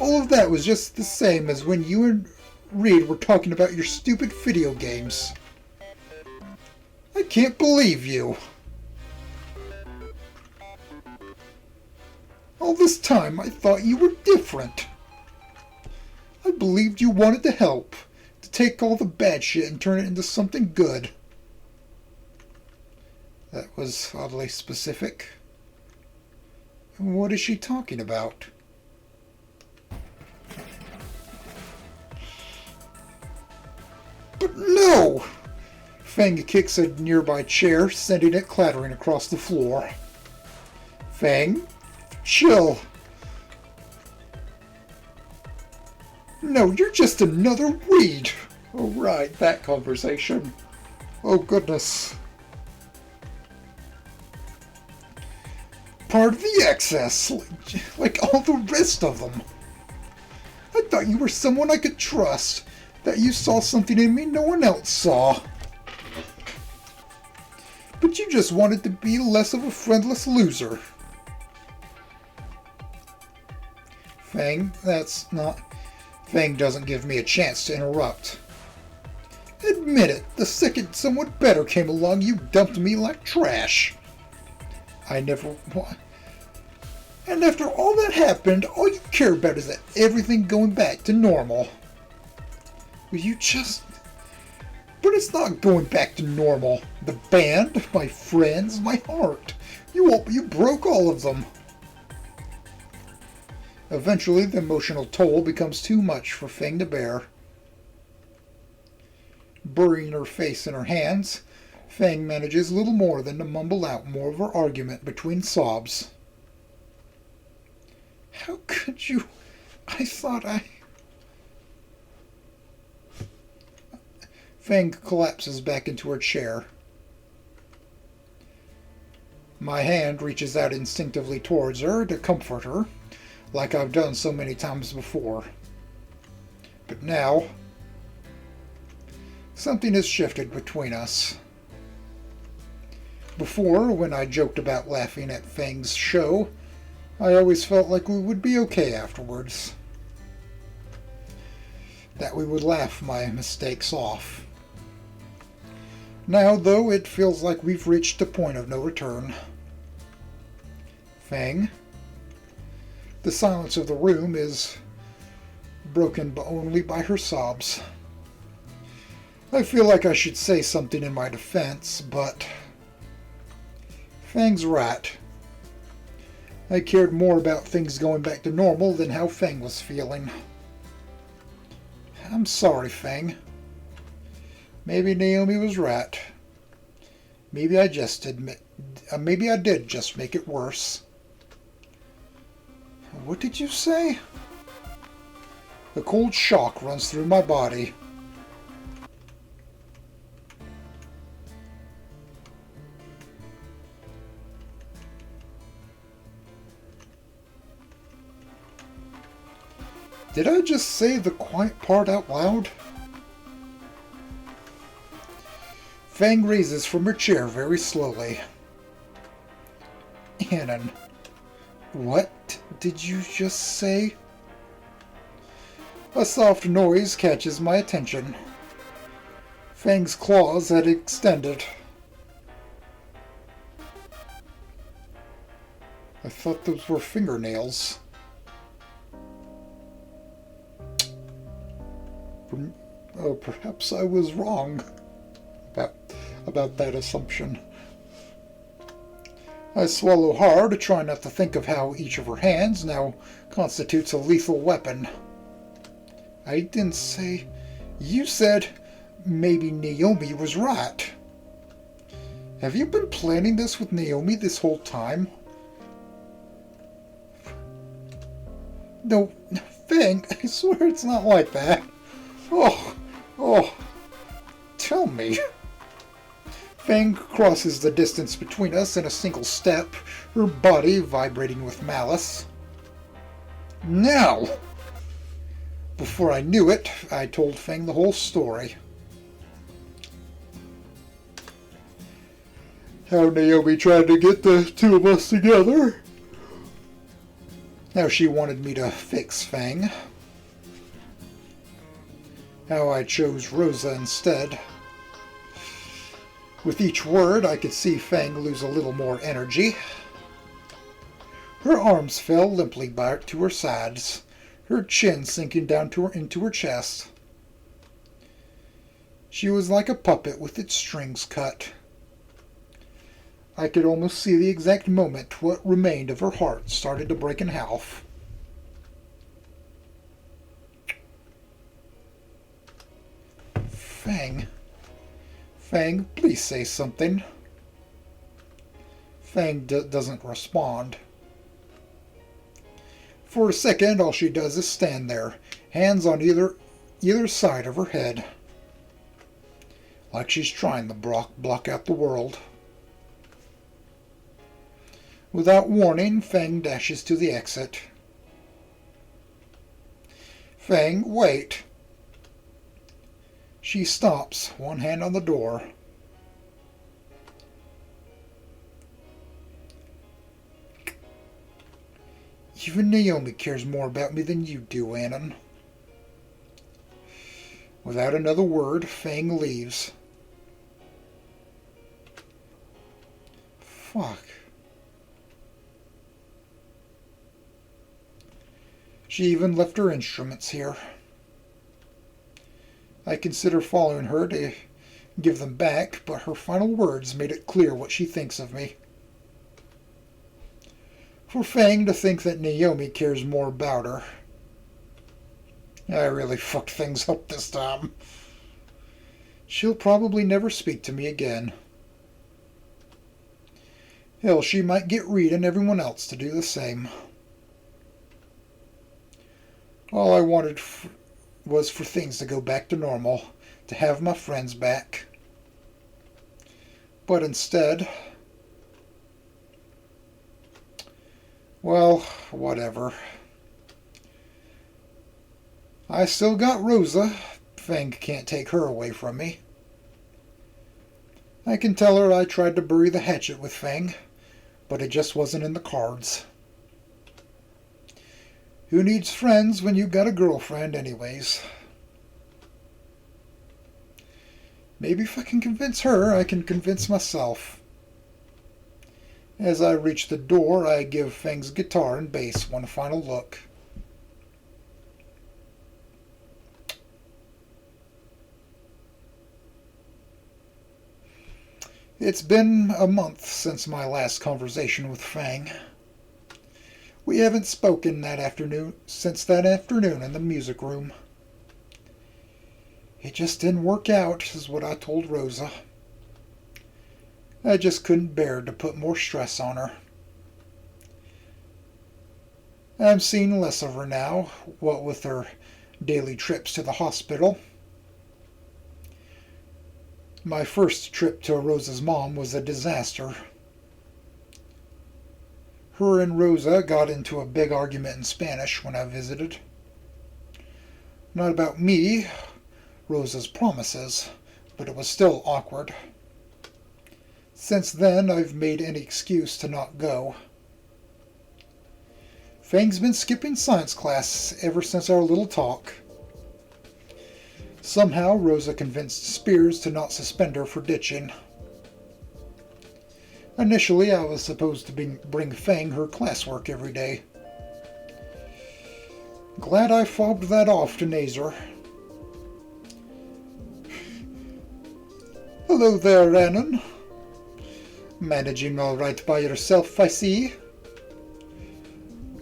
all of that was just the same as when you and Reed were talking about your stupid video games. I can't believe you. All this time I thought you were different. I believed you wanted to help, to take all the bad shit and turn it into something good. That was oddly specific. What is she talking about? But no! Fang kicks a nearby chair, sending it clattering across the floor. Fang, chill. No, you're just another Reed. Oh, right, that conversation. Oh, goodness. Part of the excess, like all the rest of them. I thought you were someone I could trust, that you saw something in me no one else saw. But you just wanted to be less of a friendless loser. Fang, that's not... Fang doesn't give me a chance to interrupt. Admit it, the second someone better came along, you dumped me like trash. I never... And after all that happened, all you care about is that everything going back to normal. Will you just... But it's not going back to normal. The band, my friends, my heart. You broke all of them. Eventually, the emotional toll becomes too much for Fang to bear. Burying her face in her hands, Fang manages little more than to mumble out more of her argument between sobs. How could you... I thought I... Fang collapses back into her chair. My hand reaches out instinctively towards her to comfort her, like I've done so many times before. But now, something has shifted between us. Before, when I joked about laughing at Fang's show, I always felt like we would be okay afterwards. That we would laugh my mistakes off. Now, though, it feels like we've reached a point of no return. Fang? The silence of the room is broken only by her sobs. I feel like I should say something in my defense, but Fang's right. I cared more about things going back to normal than how Fang was feeling. I'm sorry, Fang. Maybe Naomi was right. Maybe I did just make it worse. What did you say? A cold shock runs through my body. Did I just say the quiet part out loud? Fang raises from her chair very slowly. Annan, what did you just say? A soft noise catches my attention. Fang's claws had extended. I thought those were fingernails. Oh, perhaps I was wrong about that assumption. I swallow hard, trying not to think of how each of her hands now constitutes a lethal weapon. I didn't say... You said maybe Naomi was right. Have you been planning this with Naomi this whole time? No, Fang, I swear it's not like that. Oh, tell me. Fang crosses the distance between us in a single step, her body vibrating with malice. Now! Before I knew it, I told Fang the whole story. How Naomi tried to get the two of us together. How she wanted me to fix Fang. How I chose Rosa instead. With each word, I could see Fang lose a little more energy. Her arms fell limply back to her sides, her chin sinking down into her chest. She was like a puppet with its strings cut. I could almost see the exact moment what remained of her heart started to break in half. Fang. Fang, please say something. Fang doesn't respond. For a second, all she does is stand there, hands on either side of her head, like she's trying to block out the world. Without warning, Fang dashes to the exit. Fang, wait. She stops, one hand on the door. Even Naomi cares more about me than you do, Anon. Without another word, Fang leaves. Fuck. She even left her instruments here. I consider following her to give them back, but her final words made it clear what she thinks of me. For Fang to think that Naomi cares more about her. I really fucked things up this time. She'll probably never speak to me again. Hell, she might get Reed and everyone else to do the same. All I wanted was for things to go back to normal, to have my friends back. But instead, well, whatever. I still got Rosa. Fang can't take her away from me. I can tell her I tried to bury the hatchet with Fang, but it just wasn't in the cards. Who needs friends when you got a girlfriend anyways? Maybe if I can convince her, I can convince myself. As I reach the door, I give Fang's guitar and bass one final look. It's been a month since my last conversation with Fang. We haven't spoken since that afternoon in the music room. It just didn't work out, is what I told Rosa. I just couldn't bear to put more stress on her. I'm seeing less of her now, what with her daily trips to the hospital. My first trip to Rosa's mom was a disaster. Her and Rosa got into a big argument in Spanish when I visited. Not about me, Rosa's promises, but it was still awkward. Since then, I've made any excuse to not go. Fang's been skipping science class ever since our little talk. Somehow, Rosa convinced Spears to not suspend her for ditching. Initially, I was supposed to bring Fang her classwork every day. Glad I fobbed that off to Nazar. Hello there, Anon. Managing all right by yourself, I see.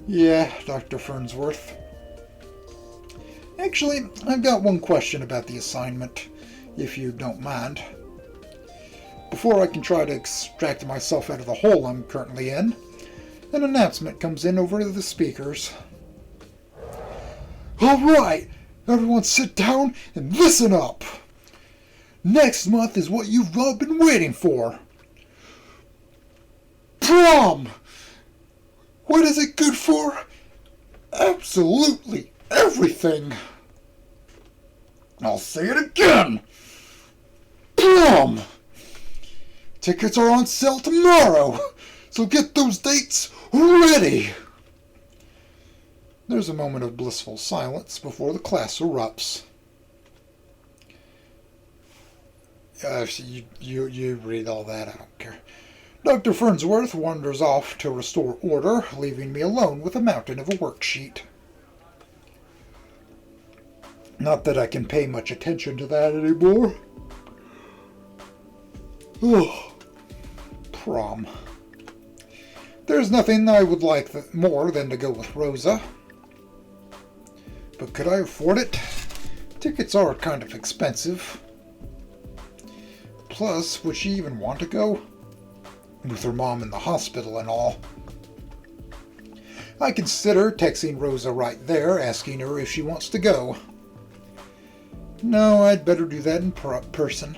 Yeah, Dr. Fernsworth. Actually, I've got one question about the assignment, if you don't mind. Before I can try to extract myself out of the hole I'm currently in, an announcement comes in over the speakers. All right, everyone sit down and listen up. Next month is what you've all been waiting for. Prom! What is it good for? Absolutely everything. I'll say it again. Prom! Tickets are on sale tomorrow, so get those dates ready. There's a moment of blissful silence before the class erupts. You read all that, I don't care. Dr. Fernsworth wanders off to restore order, leaving me alone with a mountain of a worksheet. Not that I can pay much attention to that anymore. Ugh. Prom. There's nothing I would like more than to go with Rosa. But could I afford it? Tickets are kind of expensive. Plus, would she even want to go? With her mom in the hospital and all. I consider texting Rosa right there, asking her if she wants to go. No, I'd better do that in person.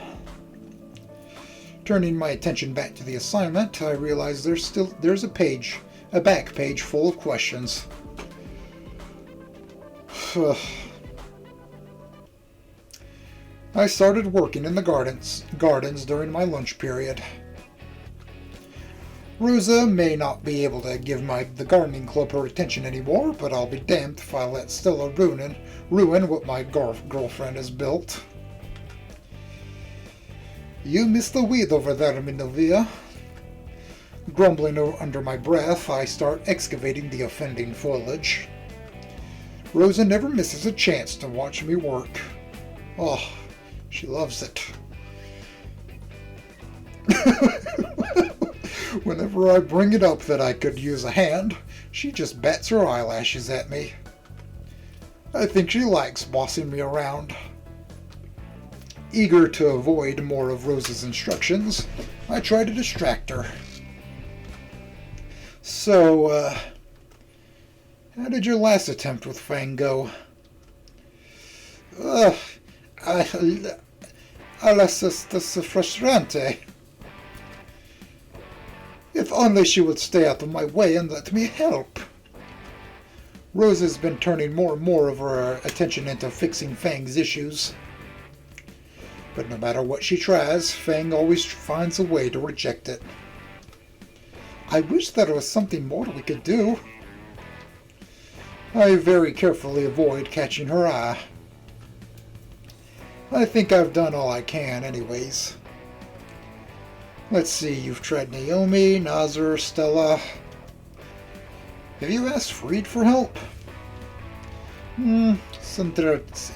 Turning my attention back to the assignment, I realize there's a back page full of questions. I started working in the gardens during my lunch period. Rosa may not be able to give the gardening club her attention anymore, but I'll be damned if I let Stella ruin what my girlfriend has built. You missed the weed over there, Minovia. Grumbling under my breath, I start excavating the offending foliage. Rosa never misses a chance to watch me work. Oh, she loves it. Whenever I bring it up that I could use a hand, she just bats her eyelashes at me. I think she likes bossing me around. Eager to avoid more of Rosa's instructions, I try to distract her. So, how did your last attempt with Fang go? Alas, that's frustrante. If only she would stay out of my way and let me help. Rosa's been turning more and more of her attention into fixing Fang's issues. But no matter what she tries, Fang always finds a way to reject it. I wish there was something more we could do. I very carefully avoid catching her eye. I think I've done all I can anyways. Let's see, you've tried Naomi, Nazar, Stella. Have you asked Freed for help? Sincerate.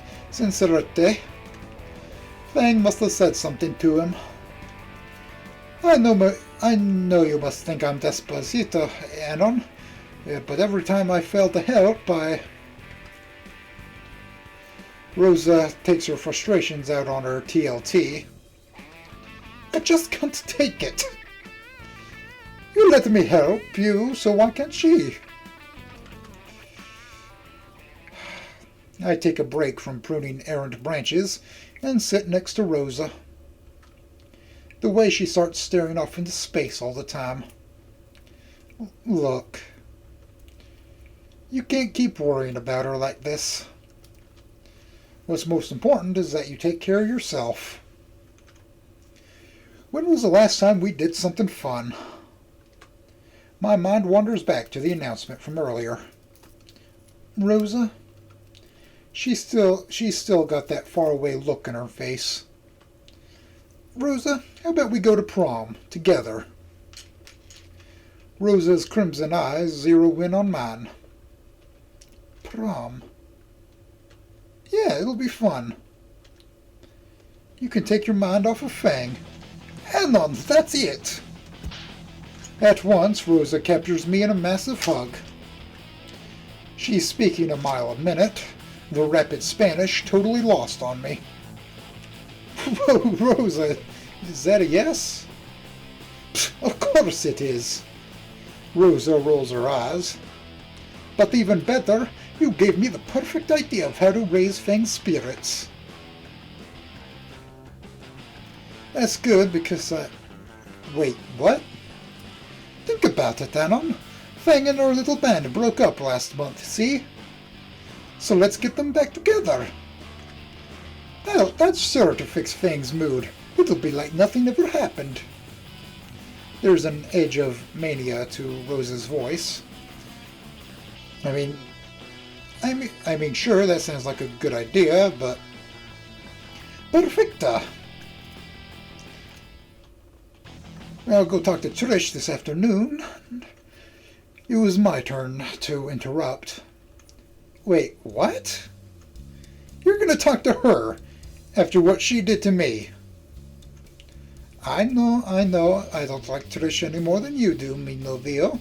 Fang must have said something to him. I know you must think I'm Despacito, Anon, but every time I fail to help, Rosa takes her frustrations out on her TLT. I just can't take it. You let me help you, so why can't she? I take a break from pruning errant branches and sit next to Rosa. The way she starts staring off into space all the time. Look, you can't keep worrying about her like this. What's most important is that you take care of yourself. When was the last time we did something fun? My mind wanders back to the announcement from earlier. Rosa? She's still got that faraway look in her face. Rosa, how about we go to prom, together? Rosa's crimson eyes zero in on mine. Prom? Yeah, it'll be fun. You can take your mind off of Fang. Anon, that's it! At once, Rosa captures me in a massive hug. She's speaking a mile a minute, the rapid Spanish totally lost on me. Whoa, Rosa, is that a yes? Of course it is. Rosa rolls her eyes. But even better, you gave me the perfect idea of how to raise Fang's spirits. That's good because Wait, what? Think about it, Anon. Fang and our little band broke up last month, see? So let's get them back together. That's sure to fix Fang's mood. It'll be like nothing ever happened. There's an edge of mania to Rosa's voice. I mean, sure, that sounds like a good idea, but... Perfecta! I'll go talk to Trish this afternoon. It was my turn to interrupt. Wait, what? You're gonna talk to her after what she did to me? I know. I don't like Trish any more than you do, mi novio.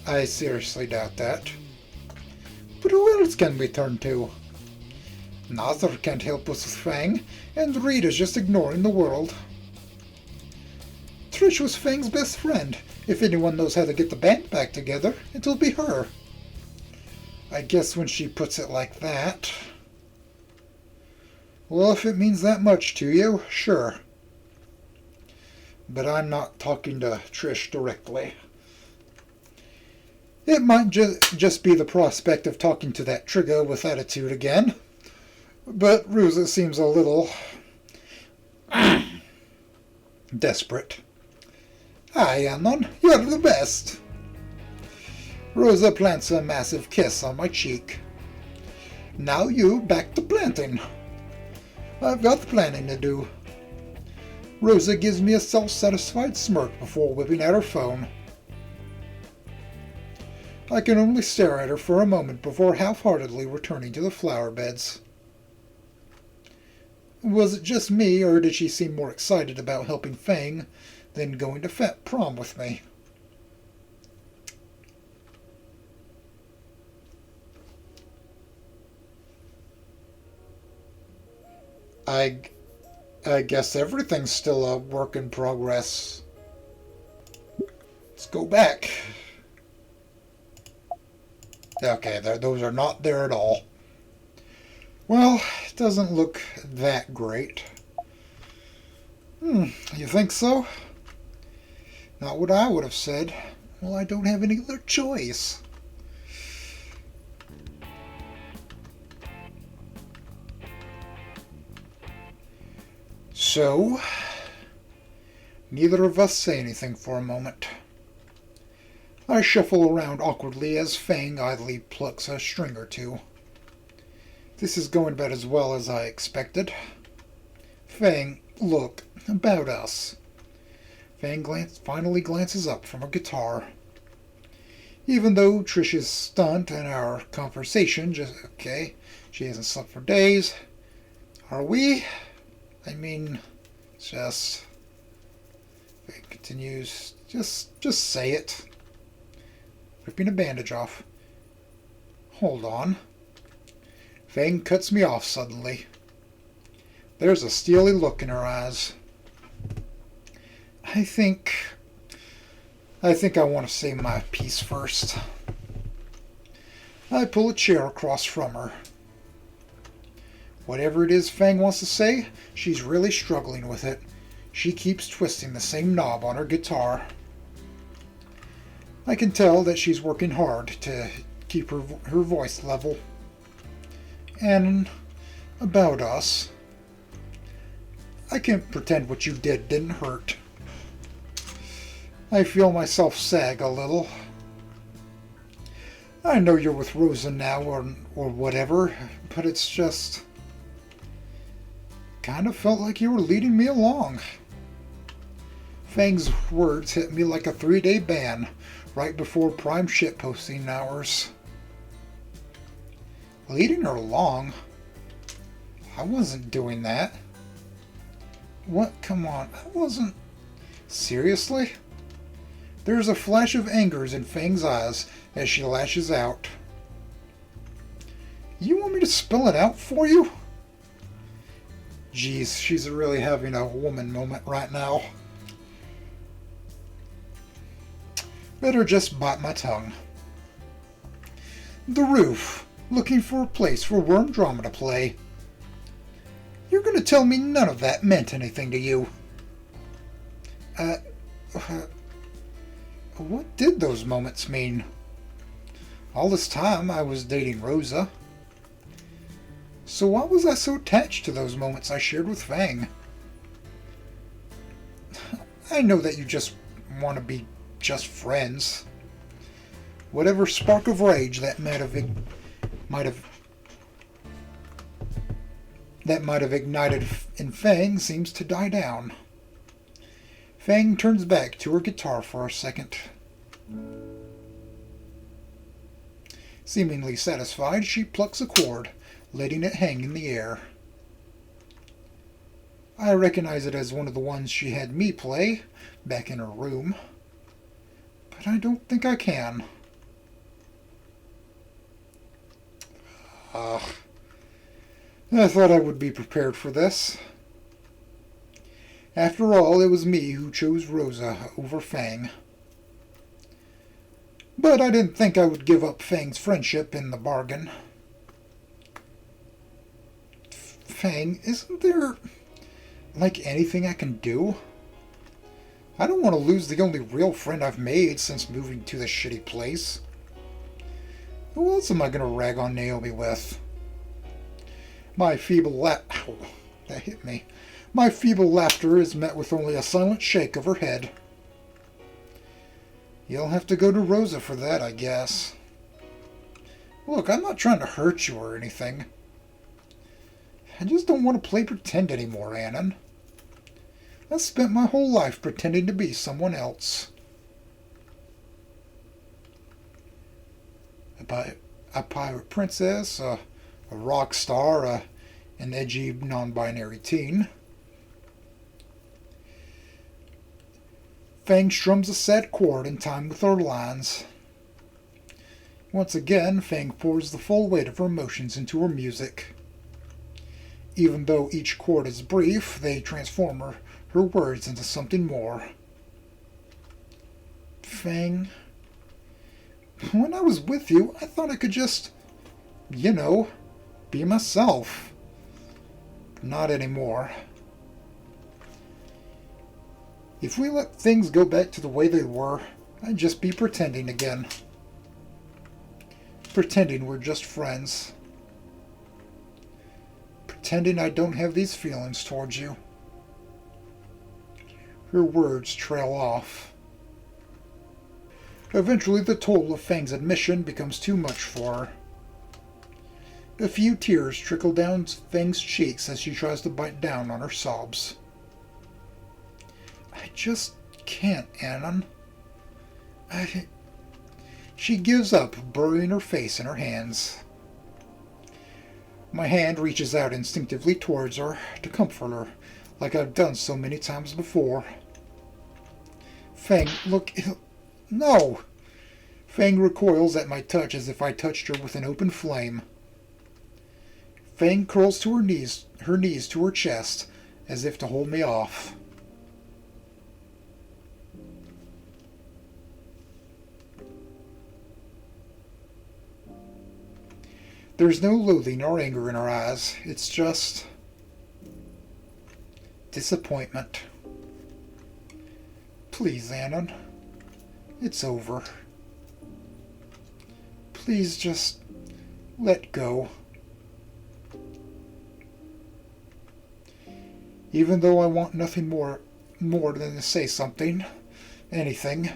I seriously doubt that. But who else can we turn to? Nazar can't help us with Fang, and Rita's just ignoring the world. Trish was Fang's best friend. If anyone knows how to get the band back together, it'll be her. I guess when she puts it like that... Well, if it means that much to you, sure. But I'm not talking to Trish directly. It might just be the prospect of talking to that trigger with attitude again. But Rosa seems a little... desperate. Hi, Anon. You're the best. Rosa plants a massive kiss on my cheek. Now you back to planting. I've got planning to do. Rosa gives me a self-satisfied smirk before whipping out her phone. I can only stare at her for a moment before half-heartedly returning to the flower beds. Was it just me, or did she seem more excited about helping Fang than going to prom with me? I guess everything's still a work in progress. Let's go back. Okay, those are not there at all. Well, it doesn't look that great. You think so? Not what I would have said. Well, I don't have any other choice. So, neither of us say anything for a moment. I shuffle around awkwardly as Fang idly plucks a string or two. This is going about as well as I expected. Fang, look, about us. Fang finally glances up from her guitar. Even though Trish's stunt and our conversation she hasn't slept for days. Are we? I mean, just... Fang continues, just say it. Ripping a bandage off. Hold on. Fang cuts me off suddenly. There's a steely look in her eyes. I think I want to say my piece first. I pull a chair across from her. Whatever it is Fang wants to say, she's really struggling with it. She keeps twisting the same knob on her guitar. I can tell that she's working hard to keep her voice level. And about us, I can't pretend what you did didn't hurt. I feel myself sag a little. I know you're with Rosa now or whatever, but it's just... kind of felt like you were leading me along. Fang's words hit me like a 3-day ban right before prime shitposting hours. Leading her along? I wasn't doing that. What? Come on. I wasn't... Seriously? There's a flash of anger in Fang's eyes as she lashes out. You want me to spell it out for you? Geez, she's really having a woman moment right now. Better just bite my tongue. The roof. Looking for a place for Worm Drama to play. You're going to tell me none of that meant anything to you. What did those moments mean? All this time I was dating Rosa. So why was I so attached to those moments I shared with Fang? I know that you just want to be just friends. Whatever spark of rage that might have ignited in Fang seems to die down. Fang turns back to her guitar for a second. Seemingly satisfied, she plucks a chord, letting it hang in the air. I recognize it as one of the ones she had me play back in her room, but I don't think I can. I thought I would be prepared for this. After all, it was me who chose Rosa over Fang. But I didn't think I would give up Fang's friendship in the bargain. Fang, isn't there, like, anything I can do? I don't want to lose the only real friend I've made since moving to this shitty place. Who else am I going to rag on Naomi with? My feeble Ow, that hit me. My feeble laughter is met with only a silent shake of her head. You'll have to go to Rosa for that, I guess. Look, I'm not trying to hurt you or anything. I just don't want to play pretend anymore, Annan. I've spent my whole life pretending to be someone else. A pirate princess, a rock star, an edgy non-binary teen. Fang strums a sad chord in time with her lines. Once again, Fang pours the full weight of her emotions into her music. Even though each chord is brief, they transform her words into something more. Fang, when I was with you, I thought I could just, be myself. Not anymore. If we let things go back to the way they were, I'd just be pretending again. Pretending we're just friends. Pretending I don't have these feelings towards you. Her words trail off. Eventually, the toll of Fang's admission becomes too much for her. A few tears trickle down Fang's cheeks as she tries to bite down on her sobs. I just can't, Annan. She gives up, burying her face in her hands. My hand reaches out instinctively towards her to comfort her, like I've done so many times before. Fang, look... No! Fang recoils at my touch as if I touched her with an open flame. Fang curls to her knees to her chest, as if to hold me off. There's no loathing or anger in her eyes. It's just... disappointment. Please, Annan. It's over. Please just let go. Even though I want nothing more than to say something, anything,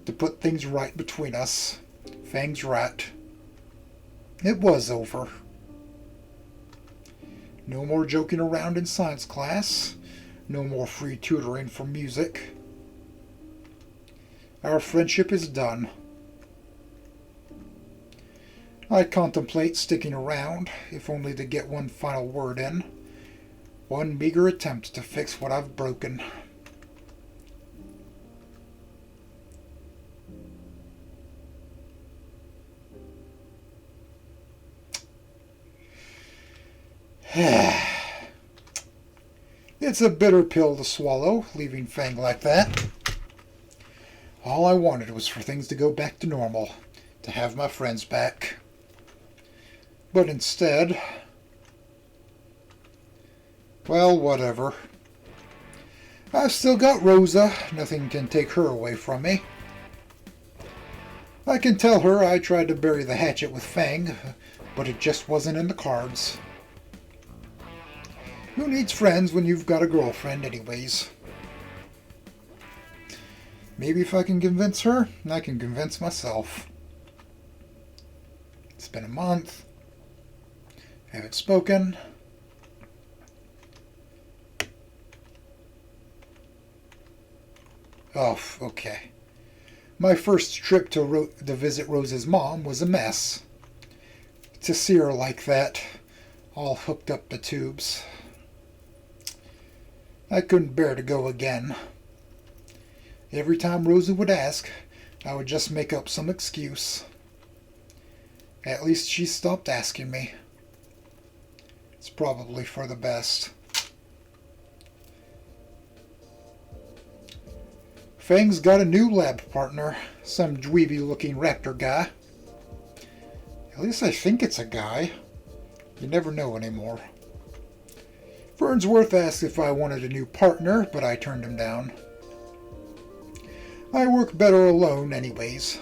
to put things right between us. Fang's right. It was over. No more joking around in science class. No more free tutoring for music. Our friendship is done. I contemplate sticking around, if only to get one final word in. One meager attempt to fix what I've broken. It's a bitter pill to swallow, leaving Fang like that. All I wanted was for things to go back to normal, to have my friends back. But instead... well, whatever. I've still got Rosa. Nothing can take her away from me. I can tell her I tried to bury the hatchet with Fang, but it just wasn't in the cards. Who needs friends when you've got a girlfriend anyways? Maybe if I can convince her, I can convince myself. It's been a month. Haven't spoken. Oh, okay. My first trip to visit Rosa's mom was a mess. To see her like that, all hooked up to tubes. I couldn't bear to go again. Every time Rosa would ask, I would just make up some excuse. At least she stopped asking me. It's probably for the best. Fang's got a new lab partner, some dweeby-looking raptor guy. At least I think it's a guy. You never know anymore. Farnsworth asked if I wanted a new partner, but I turned him down. I work better alone anyways.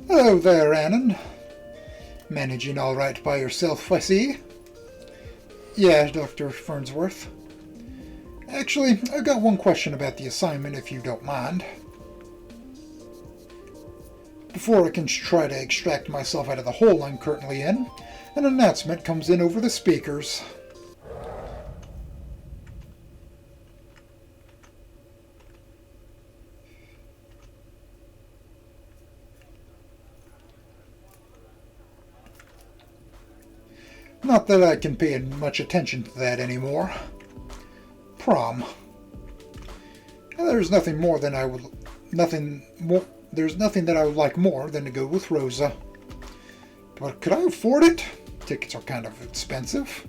Hello there, Annan. Managing all right by yourself, I see. Yeah, Dr. Farnsworth. Actually, I've got one question about the assignment, if you don't mind. Before I can try to extract myself out of the hole I'm currently in, an announcement comes in over the speakers. Not that I can pay much attention to that anymore. Prom. There's nothing that I would like more than to go with Rosa. But could I afford it? Tickets are kind of expensive.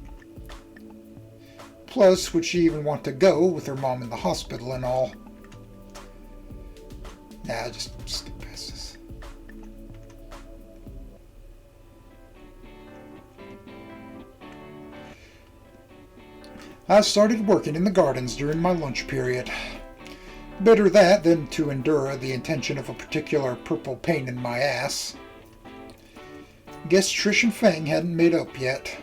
Plus, would she even want to go with her mom in the hospital and all? Nah, just skip past this. I started working in the gardens during my lunch period. Better that than to endure the intention of a particular purple pain in my ass. Guess Trish and Fang hadn't made up yet.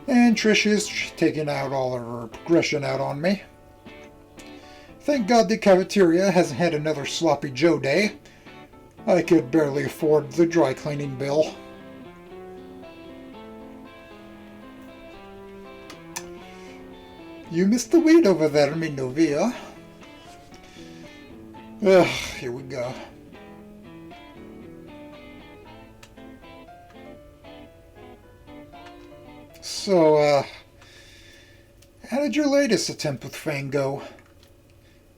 And Trish is taking out all of her aggression out on me. Thank God the cafeteria hasn't had another sloppy Joe day. I could barely afford the dry cleaning bill. You missed the weed over there, mi novia. Ugh, here we go. So, how did your latest attempt with Fang go?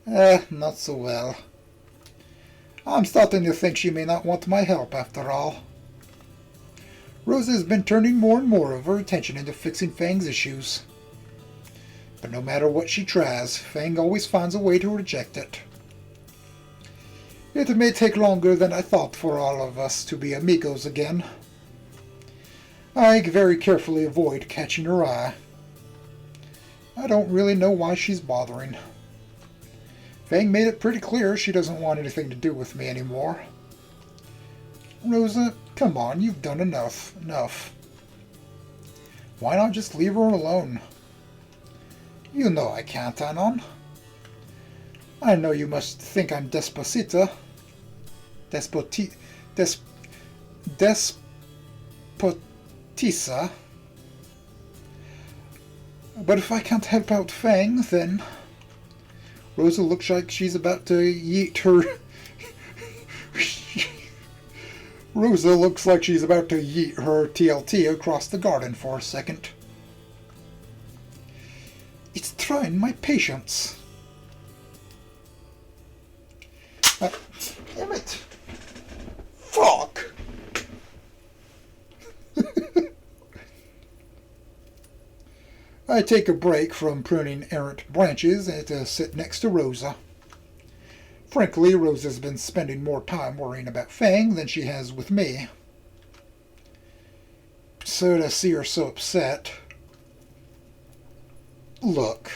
Not so well. I'm starting to think she may not want my help after all. Rosa has been turning more and more of her attention into fixing Fang's issues. But no matter what she tries, Fang always finds a way to reject it. It may take longer than I thought for all of us to be amigos again. I very carefully avoid catching her eye. I don't really know why she's bothering. Fang made it pretty clear she doesn't want anything to do with me anymore. Rosa, come on, you've done enough. Why not just leave her alone? You know I can't, Anon. I know you must think I'm Despotisa. But if I can't help out Fang, then... Rosa looks like she's about to yeet her... Rosa looks like she's about to yeet her TLT across the garden for a second. It's trying my patience. Damn it! Fuck! I take a break from pruning errant branches and to sit next to Rosa. Frankly, Rosa's been spending more time worrying about Fang than she has with me. So to see her so upset... Look,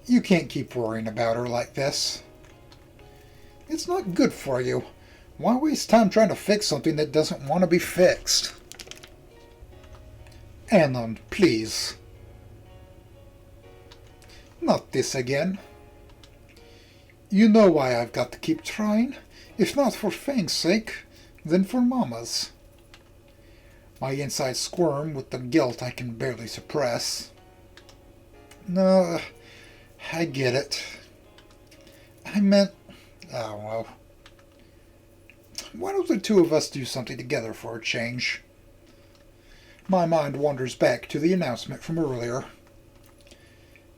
you can't keep worrying about her like this. It's not good for you. Why waste time trying to fix something that doesn't want to be fixed? Anon, please. Not this again. You know why I've got to keep trying. If not for Fang's sake, then for Mama's. My insides squirm with the guilt I can barely suppress. No, I get it. I meant... Oh, well. Why don't the two of us do something together for a change? My mind wanders back to the announcement from earlier.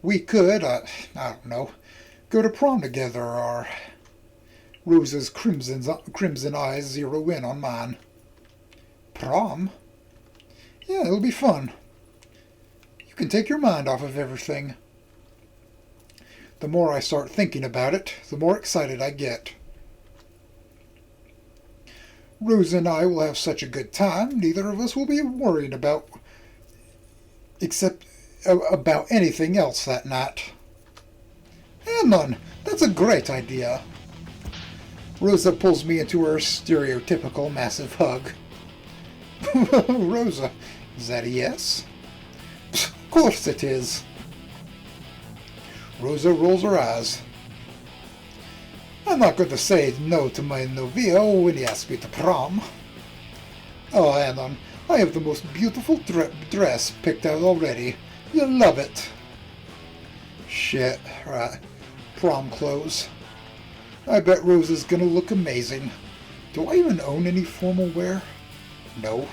We could, I don't know, go to prom together, or... Rosa's crimson eyes zero in on mine. Prom? Yeah, it'll be fun. You can take your mind off of everything. The more I start thinking about it, the more excited I get. Rosa and I will have such a good time, neither of us will be worried about anything else that night. Anon, that's a great idea. Rosa pulls me into her stereotypical massive hug. Rosa, is that a yes? Of course it is. Rosa rolls her eyes. I'm not going to say no to my novio when he asks me to prom. Oh, Anon, I have the most beautiful dress picked out already. You'll love it. Shit, right. Prom clothes. I bet Rosa's gonna look amazing. Do I even own any formal wear? No.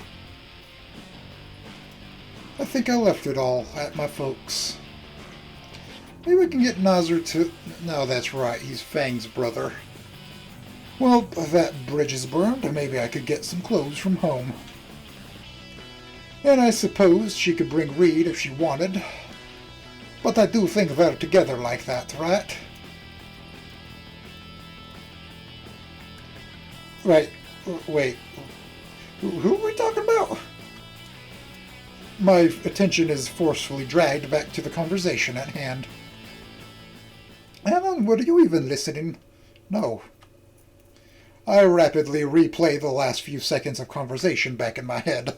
I think I left it all at my folks'. Maybe we can get Nazar to... No, that's right, he's Fang's brother. Well, if that bridge is burned, maybe I could get some clothes from home. And I suppose she could bring Reed if she wanted. But I do think they're together like that, right? Right, wait, who are we talking about? My attention is forcefully dragged back to the conversation at hand. Alan, were you even listening? No. I rapidly replay the last few seconds of conversation back in my head.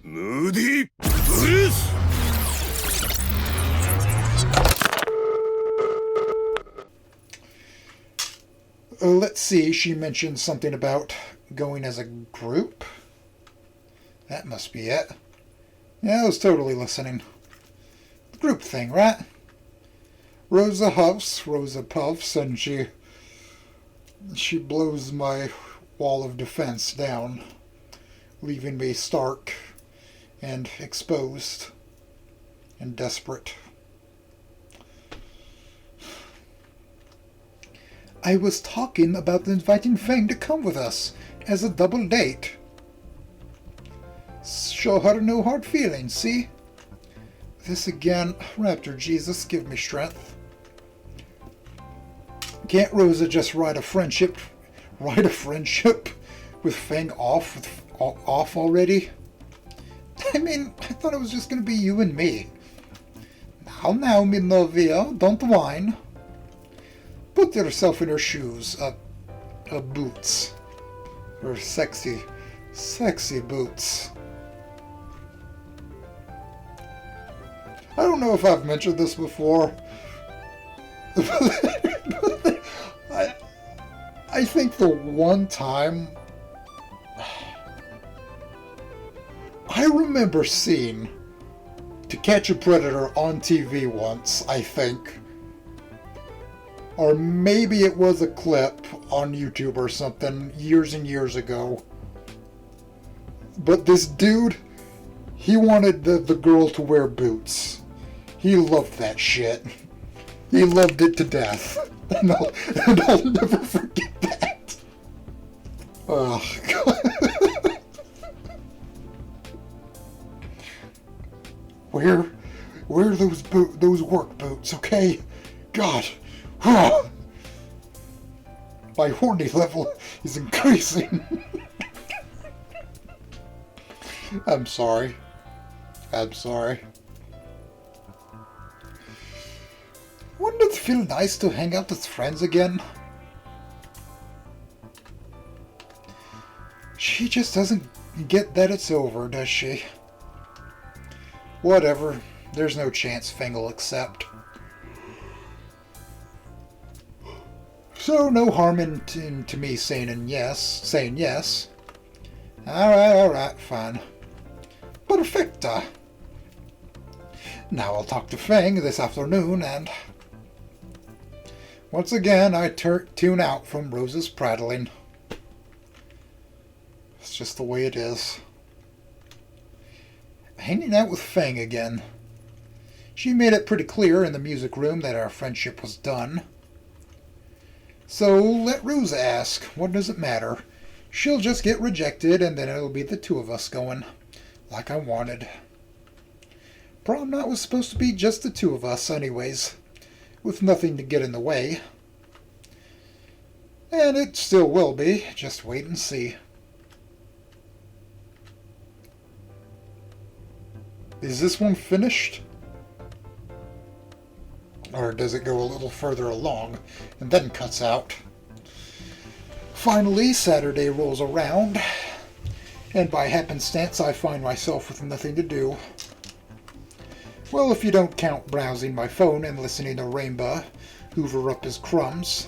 Moody Police! Let's see, she mentioned something about going as a group. That must be it. Yeah, I was totally listening. The group thing, right? Rosa huffs, Rosa puffs, and she blows my wall of defense down, leaving me stark and exposed and desperate. I was talking about inviting Fang to come with us as a double date. Show her no hard feelings, see? This again, Raptor Jesus, give me strength. Can't Rosa just ride a friendship with Fang off already? I mean, I thought it was just going to be you and me. Now, mi novia, don't whine. Put yourself in her shoes, boots. Her sexy boots. I don't know if I've mentioned this before. I think the one time I remember seeing To Catch a Predator on TV once, I think. Or maybe it was a clip on YouTube or something years and years ago. But this dude, he wanted the girl to wear boots. He loved that shit. He loved it to death. And I'll never forget that. Oh, God. Wear those work boots, okay? God. Oh. My horny level is increasing. I'm sorry. Wouldn't it feel nice to hang out with friends again? She just doesn't get that it's over, does she? Whatever. There's no chance Fang will accept. So no harm in to me saying yes. Alright, fine. Perfecta. Now I'll talk to Fang this afternoon and... Once again, I tune out from Rosa's prattling. It's just the way it is. Hanging out with Fang again. She made it pretty clear in the music room that our friendship was done. So let Rosa ask. What does it matter? She'll just get rejected and then it'll be the two of us going. Like I wanted. Prom night was supposed to be just the two of us anyways. With nothing to get in the way. And it still will be. Just wait and see. Is this one finished? Or does it go a little further along and then cuts out? Finally, Saturday rolls around, and by happenstance I find myself with nothing to do. Well, if you don't count browsing my phone and listening to Rainbow hoover up his crumbs.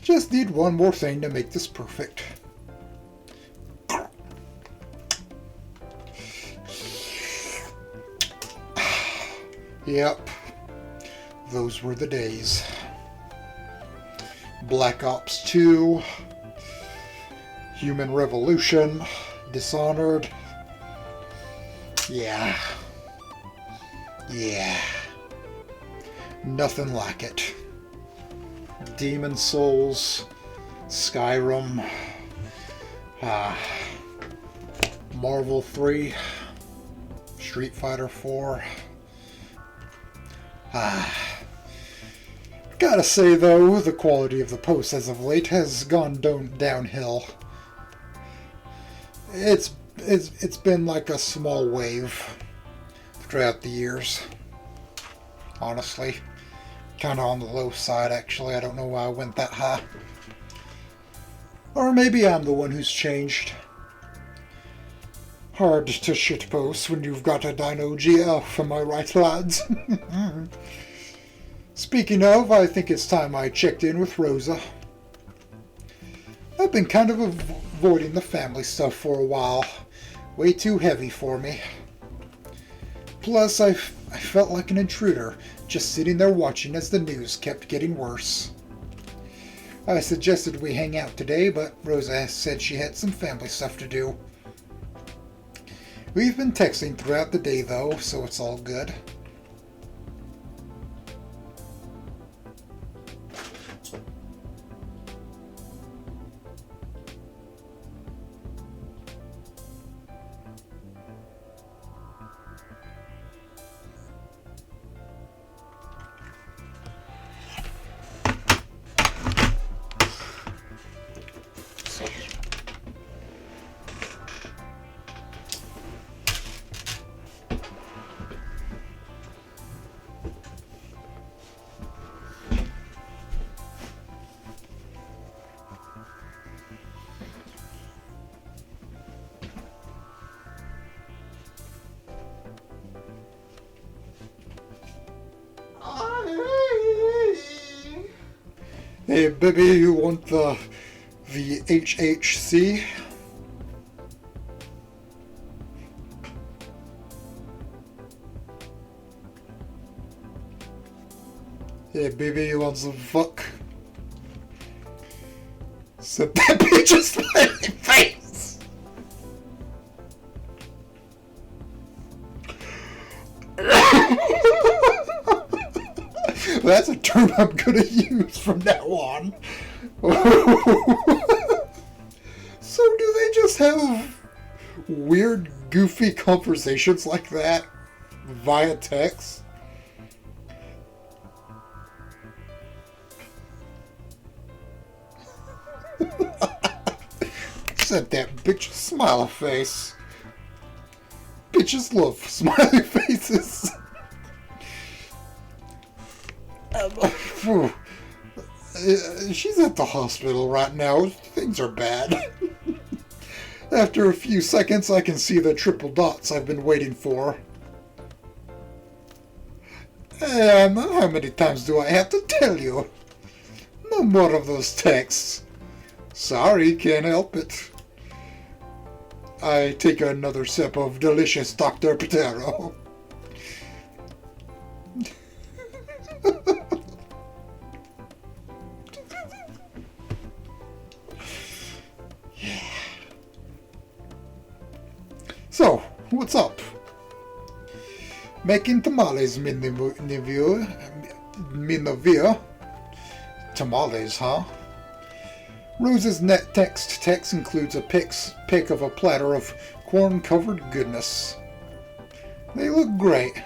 Just need one more thing to make this perfect. Yep, those were the days. Black Ops 2, Human Revolution, Dishonored. Yeah. Nothing like it. Demon Souls, Skyrim, Marvel 3, Street Fighter 4. Gotta say though, the quality of the posts as of late has gone downhill. It's been like a small wave throughout the years. Honestly, kind of on the low side actually. I don't know why I went that high. Or maybe I'm the one who's changed. Hard to shitpost when you've got a Dino GF, am I right, lads? Speaking of, I think it's time I checked in with Rosa. I've been kind of avoiding the family stuff for a while. Way too heavy for me. Plus, I felt like an intruder, just sitting there watching as the news kept getting worse. I suggested we hang out today, but Rosa said she had some family stuff to do. We've been texting throughout the day though, so it's all good. Hey baby, you want the HHC? Hey baby, you want some fuck? Said that bitch's face! That's a term I'm gonna use from now on. So do they just have weird, goofy conversations like that via text? Said that bitch smiley face. Bitches love smiley faces. She's at the hospital right now. Things are bad. After a few seconds, I can see the triple dots I've been waiting for. How many times do I have to tell you? No more of those texts. Sorry, can't help it. I take another sip of delicious Dr. Potato. Yeah. So, what's up? Making tamales, Minovia. Tamales, huh? Rosa's net text includes a pic of a platter of corn-covered goodness. They look great.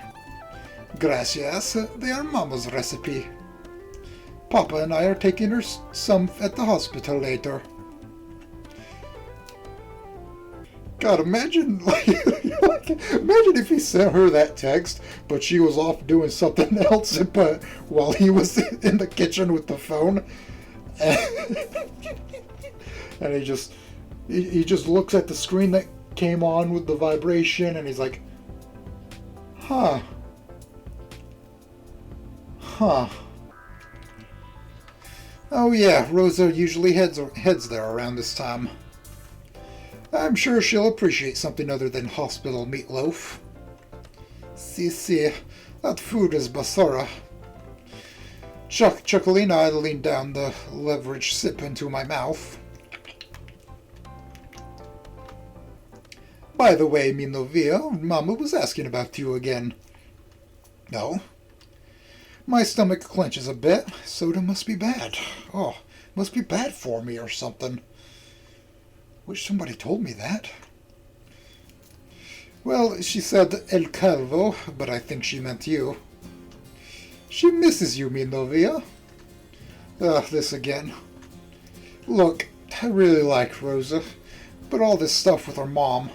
Gracias, they are Mama's recipe. Papa and I are taking her some at the hospital later. God, imagine if he sent her that text, but she was off doing something else, but while he was in the kitchen with the phone. And he just looks at the screen that came on with the vibration, and he's like, huh. Oh yeah, Rosa usually heads there around this time. I'm sure she'll appreciate something other than hospital meatloaf. Si, that food is basura. Chuckling, I lean down the leverage sip into my mouth. By the way, mi novia, Mama was asking about you again. No? My stomach clenches a bit. Soda must be bad. Oh, must be bad for me or something. Wish somebody told me that. Well, she said El Calvo, but I think she meant you. She misses you, mi novia. This again. Look, I really like Rosa, but all this stuff with her mom.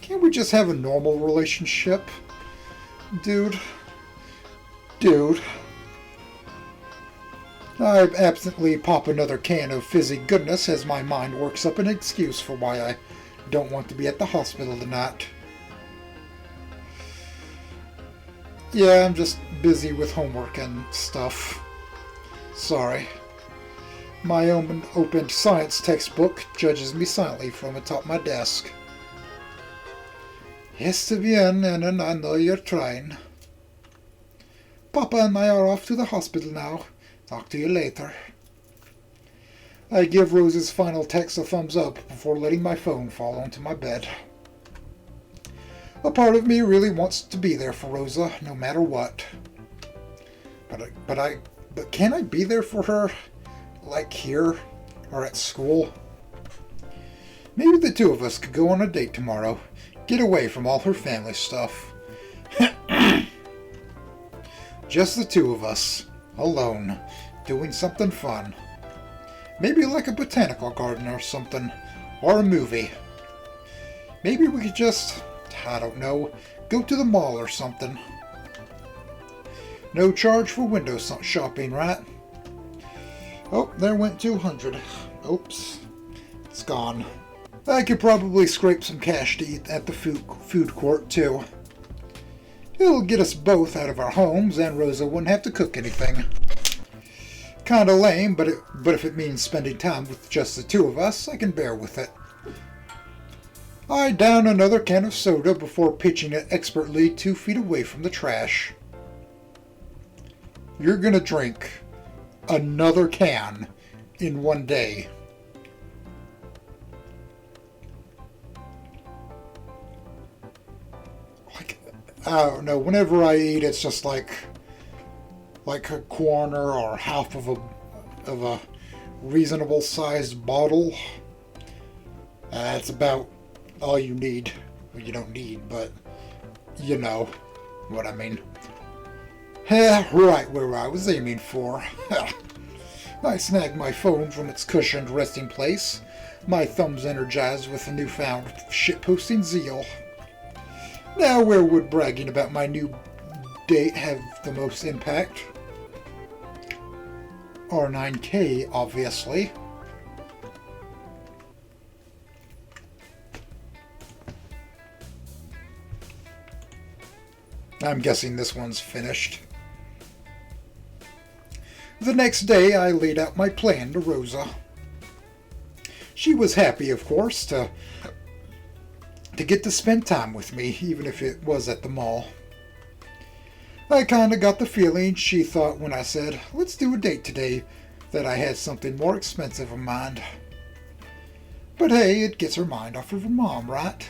Can't we just have a normal relationship? Dude. I absently pop another can of fizzy goodness as my mind works up an excuse for why I don't want to be at the hospital tonight. Yeah, I'm just busy with homework and stuff. Sorry. My own opened science textbook judges me silently from atop my desk. Está bien, and I know you're trying. Papa and I are off to the hospital now. Talk to you later. I give Rose's final text a thumbs up before letting my phone fall onto my bed. A part of me really wants to be there for Rosa, no matter what. But can I be there for her, like here or at school? Maybe the two of us could go on a date tomorrow, get away from all her family stuff. Just the two of us, alone, doing something fun. Maybe like a botanical garden or something, or a movie. Maybe we could just, I don't know, go to the mall or something. No charge for window shopping, right? Oh, there went 200. Oops. It's gone. I could probably scrape some cash to eat at the food court, too. It'll get us both out of our homes, and Rosa wouldn't have to cook anything. Kinda lame, but if it means spending time with just the two of us, I can bear with it. I down another can of soda before pitching it expertly 2 feet away from the trash. You're gonna drink another can in one day. I don't know, whenever I eat, it's just like a corner or half of a reasonable sized bottle. That's about all you need. Well, you don't need, but you know what I mean. Right where I was aiming for. I snagged my phone from its cushioned resting place, my thumbs energized with a newfound shitposting zeal. Now where would bragging about my new date have the most impact? R9K, obviously. I'm guessing this one's finished. The next day, I laid out my plan to Rosa. She was happy, of course, to get to spend time with me, even if it was at the mall. I kinda got the feeling she thought when I said, let's do a date today, that I had something more expensive in mind. But hey, it gets her mind off of her mom, right?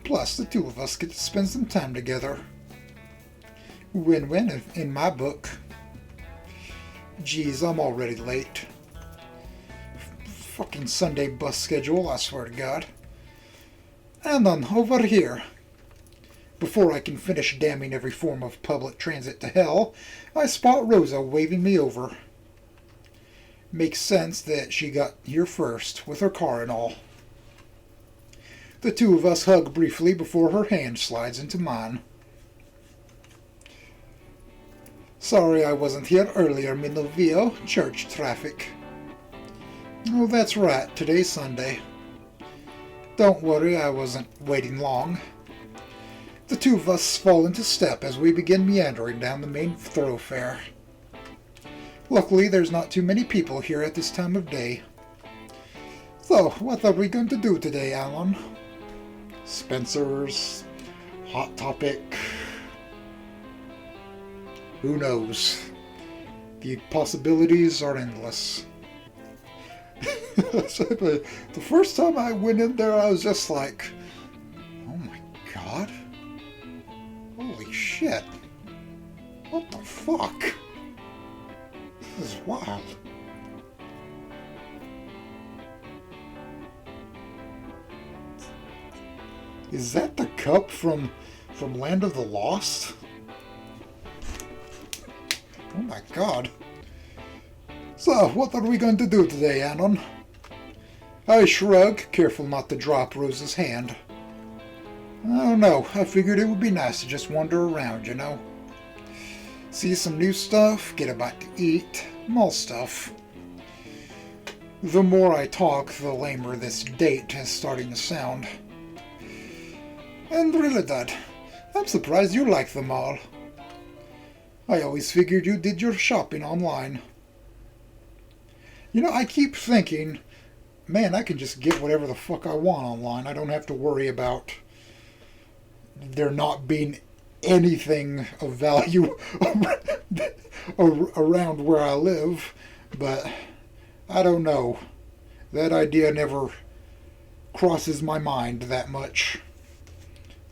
Plus, the two of us get to spend some time together. Win-win in my book. Geez, I'm already late. Fucking Sunday bus schedule, I swear to God. And then, over here. Before I can finish damning every form of public transit to hell, I spot Rosa waving me over. Makes sense that she got here first, with her car and all. The two of us hug briefly before her hand slides into mine. Sorry I wasn't here earlier, mi novio. Church traffic. Oh, that's right. Today's Sunday. Don't worry, I wasn't waiting long. The two of us fall into step as we begin meandering down the main thoroughfare. Luckily, there's not too many people here at this time of day. So, what are we going to do today, Alan? Spencer's, Hot Topic. Who knows? The possibilities are endless. The first time I went in there, I was just like, oh my God. Holy shit. What the fuck? This is wild. Is that the cup from Land of the Lost? Oh my God. So, what are we going to do today, Anon? I shrug, careful not to drop Rosa's hand. I don't know, I figured it would be nice to just wander around, you know? See some new stuff, get a bite to eat, mall stuff. The more I talk, the lamer this date is starting to sound. And really, Dad, I'm surprised you like the mall. I always figured you did your shopping online. You know, I keep thinking, man, I can just get whatever the fuck I want online. I don't have to worry about there not being anything of value around where I live. But I don't know. That idea never crosses my mind that much.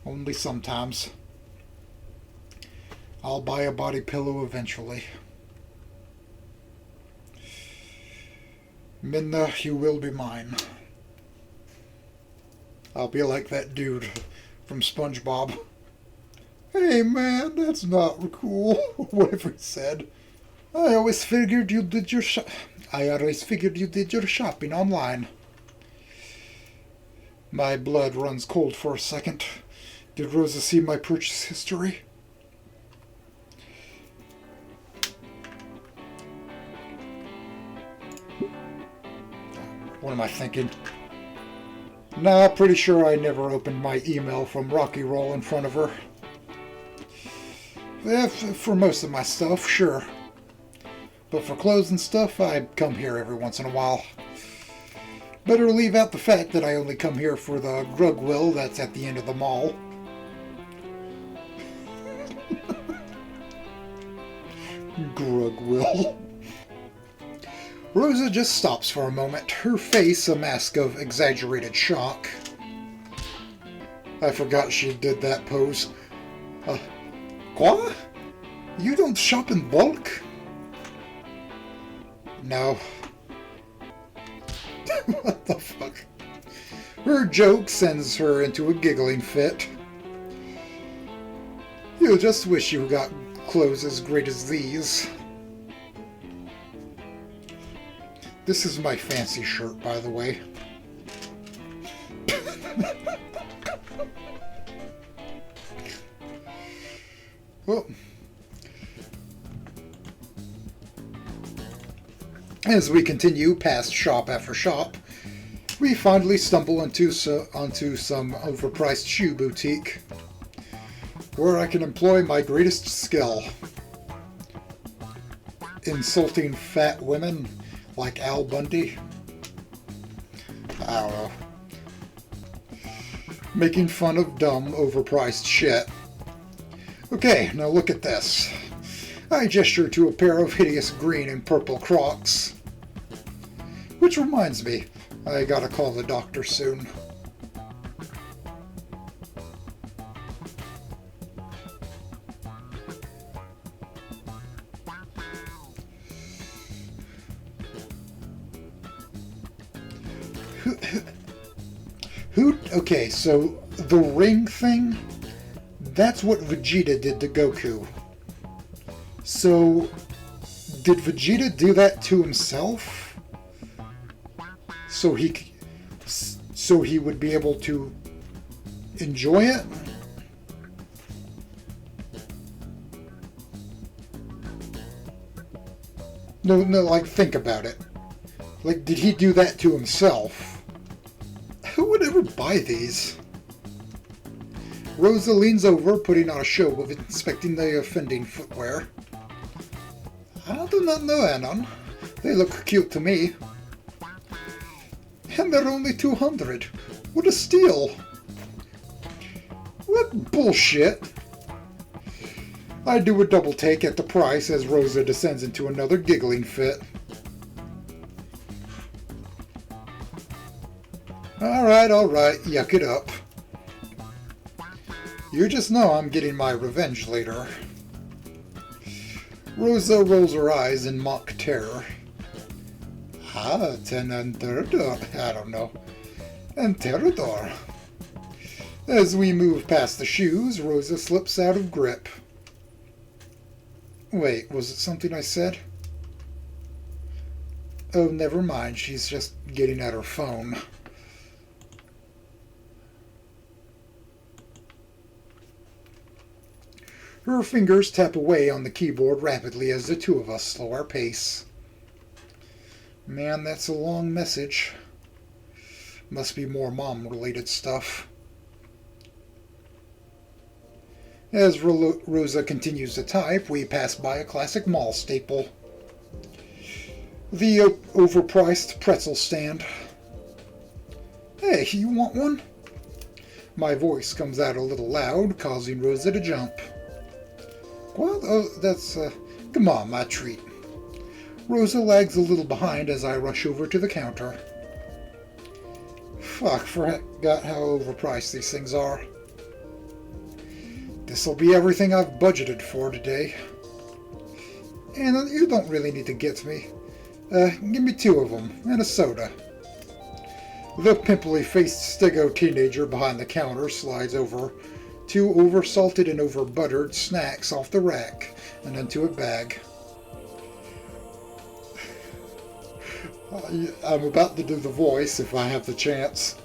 Only sometimes. I'll buy a body pillow eventually. Minna, you will be mine. I'll be like that dude from SpongeBob. Hey man, that's not cool. Whatever he said. I always figured you did your shopping online. My blood runs cold for a second. Did Rosa see my purchase history? What am I thinking? Nah, pretty sure I never opened my email from Rocky Roll in front of her. For most of my stuff, sure. But for clothes and stuff, I come here every once in a while. Better leave out the fact that I only come here for the Grugwill that's at the end of the mall. Grugwill. Rosa just stops for a moment, her face a mask of exaggerated shock. I forgot she did that pose. Quoi? You don't shop in bulk? No. What the fuck? Her joke sends her into a giggling fit. You just wish you got clothes as great as these. This is my fancy shirt, by the way. Well, as we continue past shop after shop, we finally stumble onto some overpriced shoe boutique. where I can employ my greatest skill. Insulting fat women like Al Bundy. I don't know. Making fun of dumb, overpriced shit. Okay, now look at this. I gesture to a pair of hideous green and purple Crocs. Which reminds me, I gotta call the doctor soon. Okay, so the ring thing, that's what Vegeta did to Goku. So, did Vegeta do that to himself? So he would be able to enjoy it? No, like, think about it. Like, did he do that to himself? Who would ever buy these? Rosa leans over, putting on a show of inspecting the offending footwear. I do not know, Anon. They look cute to me. And they're only 200. What a steal! What bullshit! I do a double take at the price as Rosa descends into another giggling fit. Alright, yuck it up. You just know I'm getting my revenge later. Rosa rolls her eyes in mock terror. Tenanterador. I don't know. Enterador. As we move past the shoes, Rosa slips out of grip. Wait, was it something I said? Oh, never mind. She's just getting at her phone. Her fingers tap away on the keyboard rapidly as the two of us slow our pace. Man, that's a long message. Must be more mom-related stuff. As Rosa continues to type, we pass by a classic mall staple. The overpriced pretzel stand. Hey, you want one? My voice comes out a little loud, causing Rosa to jump. Well, that's, come on, my treat. Rosa lags a little behind as I rush over to the counter. Fuck, forgot how overpriced these things are. This'll be everything I've budgeted for today. And you don't really need to get me. Give me 2 of them, and a soda. The pimply-faced stego teenager behind the counter slides over 2 oversalted and overbuttered snacks off the rack and into a bag. I'm about to do the voice if I have the chance.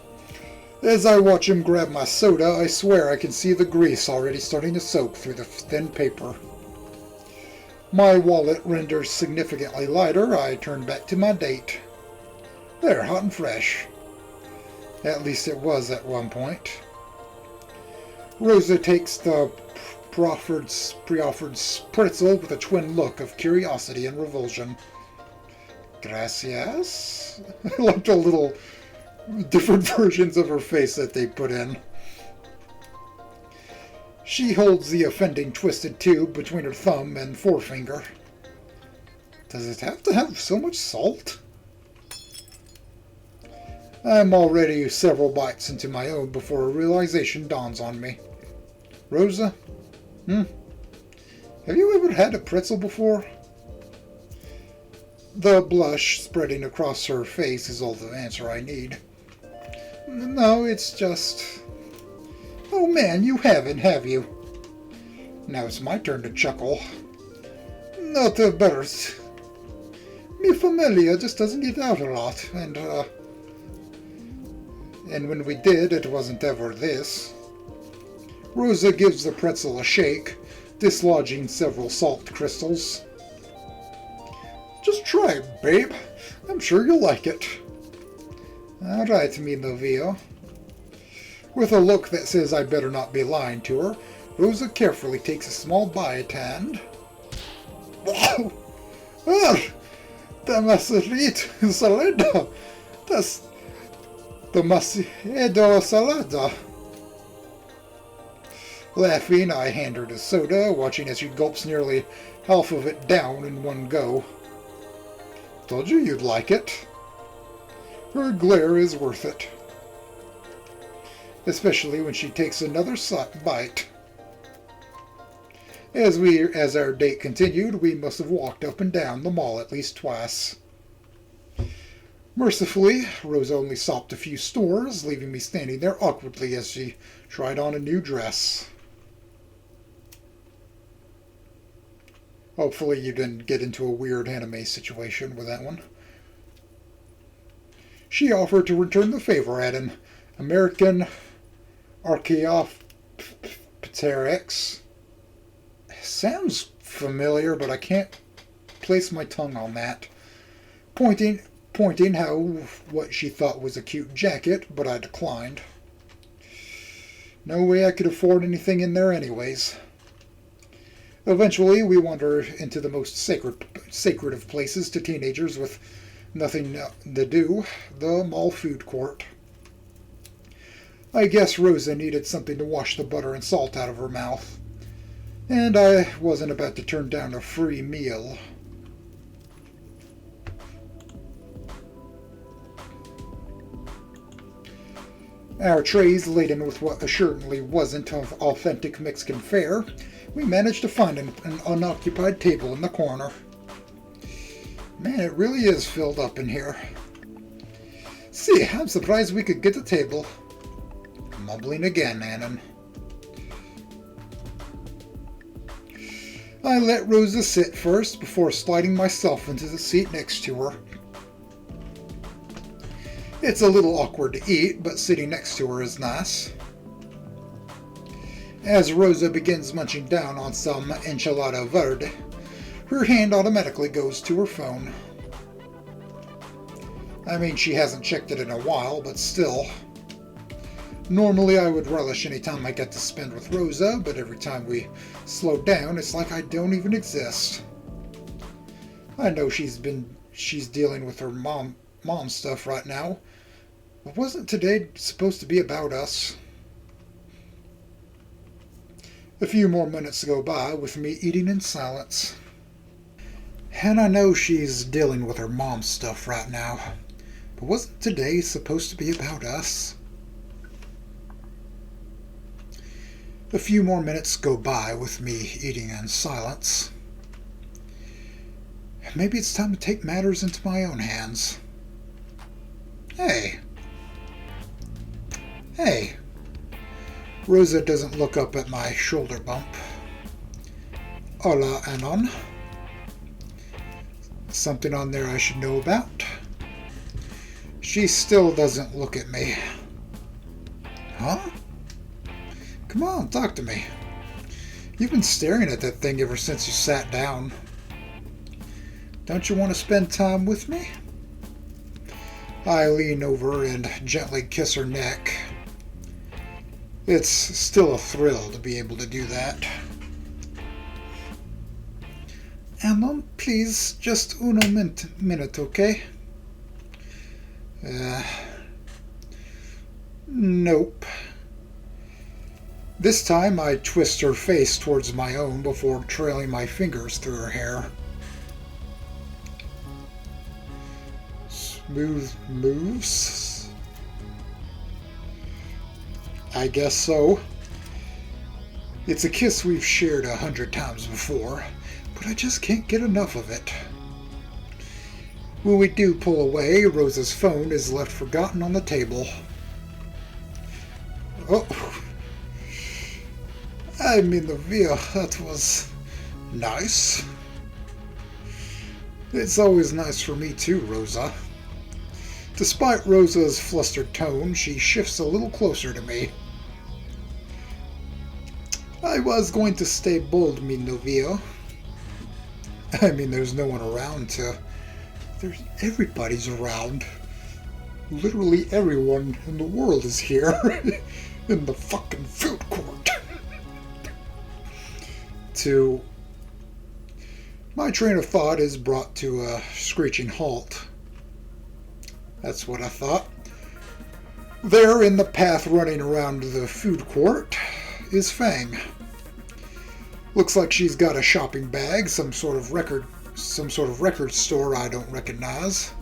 As I watch him grab my soda, I swear I can see the grease already starting to soak through the thin paper. My wallet renders significantly lighter. I turn back to my date. There, hot and fresh. At least it was at one point. Rosa takes the pre-offered pretzel with a twin look of curiosity and revulsion. Gracias? I like the little different versions of her face that they put in. She holds the offending twisted tube between her thumb and forefinger. Does it have to have so much salt? I'm already several bites into my own before a realization dawns on me. Rosa? Have you ever had a pretzel before? The blush spreading across her face is all the answer I need. No, it's just... Oh man, you haven't, have you? Now it's my turn to chuckle. Not a birth. Mi familia just doesn't eat out a lot, and when we did, it wasn't ever this. Rosa gives the pretzel a shake, dislodging several salt crystals. Just try it, babe. I'm sure you'll like it. All right, mi novio. With a look that says I better not be lying to her, Rosa carefully takes a small bite and... Wow! Ah, demasiado salada! That's demasiado salada! Laughing, I hand her the soda, watching as she gulps nearly half of it down in one go. Told you you'd like it. Her glare is worth it. Especially when she takes another bite. As our date continued, we must have walked up and down the mall at least twice. Mercifully, Rosa only stopped a few stores, leaving me standing there awkwardly as she tried on a new dress. Hopefully you didn't get into a weird anime situation with that one. She offered to return the favor at an American Archaeopteryx. Sounds familiar, but I can't place my tongue on that. Pointing how what she thought was a cute jacket, but I declined. No way I could afford anything in there anyways. Eventually, we wander into the most sacred of places to teenagers with nothing to do, the mall food court. I guess Rosa needed something to wash the butter and salt out of her mouth, and I wasn't about to turn down a free meal. Our trays laden with what assuredly wasn't of authentic Mexican fare, we managed to find an unoccupied table in the corner. Man, it really is filled up in here. See, I'm surprised we could get a table. Mumbling again, Annan. I let Rosa sit first before sliding myself into the seat next to her. It's a little awkward to eat, but sitting next to her is nice. As Rosa begins munching down on some enchilada verde, her hand automatically goes to her phone. I mean, she hasn't checked it in a while, but still. Normally I would relish any time I get to spend with Rosa, but every time we slow down, it's like I don't even exist. I know she's dealing with her mom stuff right now, but wasn't today supposed to be about us? A few more minutes go by with me eating in silence. And I know she's dealing with her mom stuff right now, but wasn't today supposed to be about us? A few more minutes go by with me eating in silence. Maybe it's time to take matters into my own hands. Hey. Rosa doesn't look up at my shoulder bump. Hola, Anon. Something on there I should know about? She still doesn't look at me. Huh? Come on, talk to me. You've been staring at that thing ever since you sat down. Don't you want to spend time with me? I lean over and gently kiss her neck. It's still a thrill to be able to do that. Ammon, please, just uno minute, okay? Nope. This time I twist her face towards my own before trailing my fingers through her hair. Smooth moves? I guess so. It's a kiss we've shared 100 times before, but I just can't get enough of it. When we do pull away, Rosa's phone is left forgotten on the table. Oh, I mean, the view, that was nice. It's always nice for me too, Rosa. Despite Rosa's flustered tone, she shifts a little closer to me. I was going to stay bold, mi novio. I mean, there's no one around to... Everybody's around. Literally everyone in the world is here. In the fucking food court. to... My train of thought is brought to a screeching halt. That's what I thought. There, in the path running around the food court, is Fang. Looks like she's got a shopping bag, some sort of record store I don't recognize.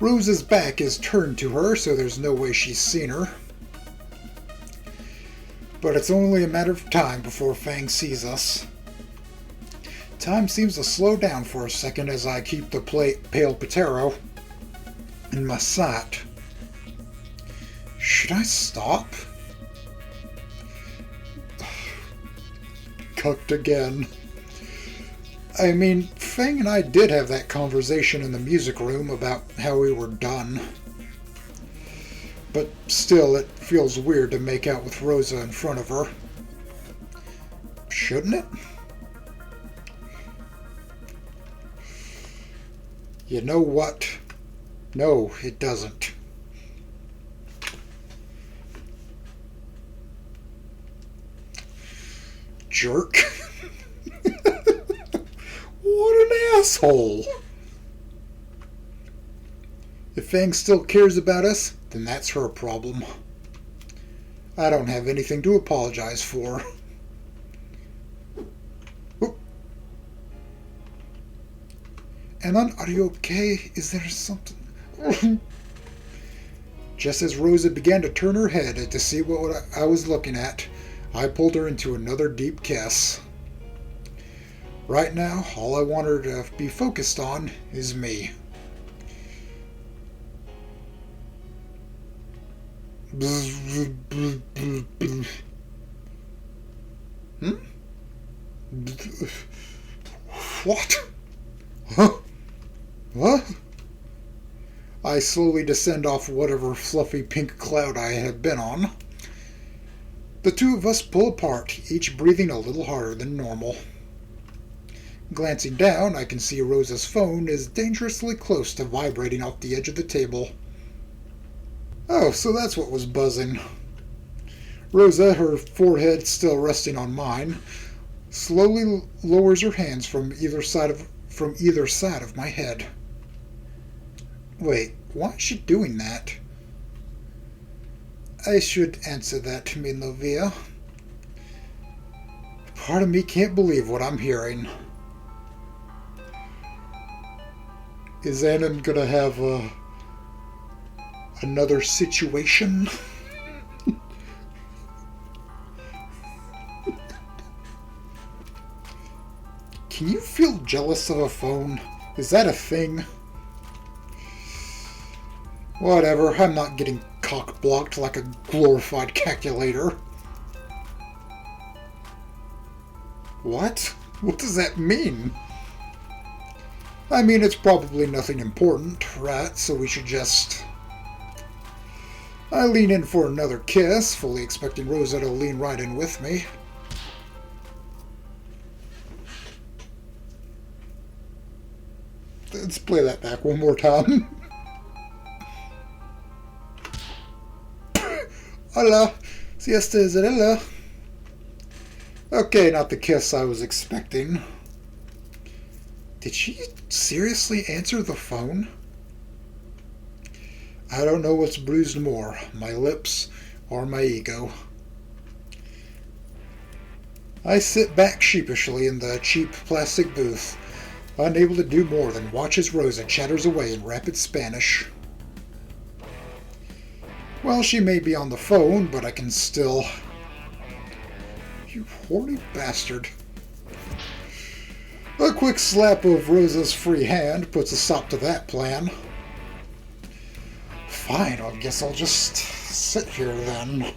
Rosa's back is turned to her, so there's no way she's seen her. But it's only a matter of time before Fang sees us. Time seems to slow down for a second as I keep the pale potato in my sight. Should I stop? Cucked again. I mean, Fang and I did have that conversation in the music room about how we were done. But still, it feels weird to make out with Rosa in front of her. Shouldn't it? You know what? No, it doesn't. Jerk. What an asshole. If Fang still cares about us, then that's her problem. I don't have anything to apologize for. Oop. Anon, are you okay? Is there something? Just as Rosa began to turn her head to see what I was looking at, I pulled her into another deep kiss. Right now, all I want her to be focused on is me. What? Huh? What? I slowly descend off whatever fluffy pink cloud I had been on. The two of us pull apart, each breathing a little harder than normal. Glancing down, I can see Rosa's phone is dangerously close to vibrating off the edge of the table. Oh, so that's what was buzzing. Rosa, her forehead still resting on mine, slowly lowers her hands from either side of my head. Wait, why is she doing that? I should answer that, mi novia. Part of me can't believe what I'm hearing. Is Anon gonna have another situation? Can you feel jealous of a phone? Is that a thing? Whatever, I'm not getting cock-blocked like a glorified calculator. What? What does that mean? I mean, it's probably nothing important, right? So we should just... I lean in for another kiss, fully expecting Rosa to lean right in with me. Let's play that back one more time. Hola, siesta is hola. Okay, not the kiss I was expecting. Did she seriously answer the phone? I don't know what's bruised more, my lips or my ego. I sit back sheepishly in the cheap plastic booth, unable to do more than watch as Rosa chatters away in rapid Spanish. Well, she may be on the phone, but I can still... You horny bastard. A quick slap of Rosa's free hand puts a stop to that plan. Fine, I guess I'll just sit here then.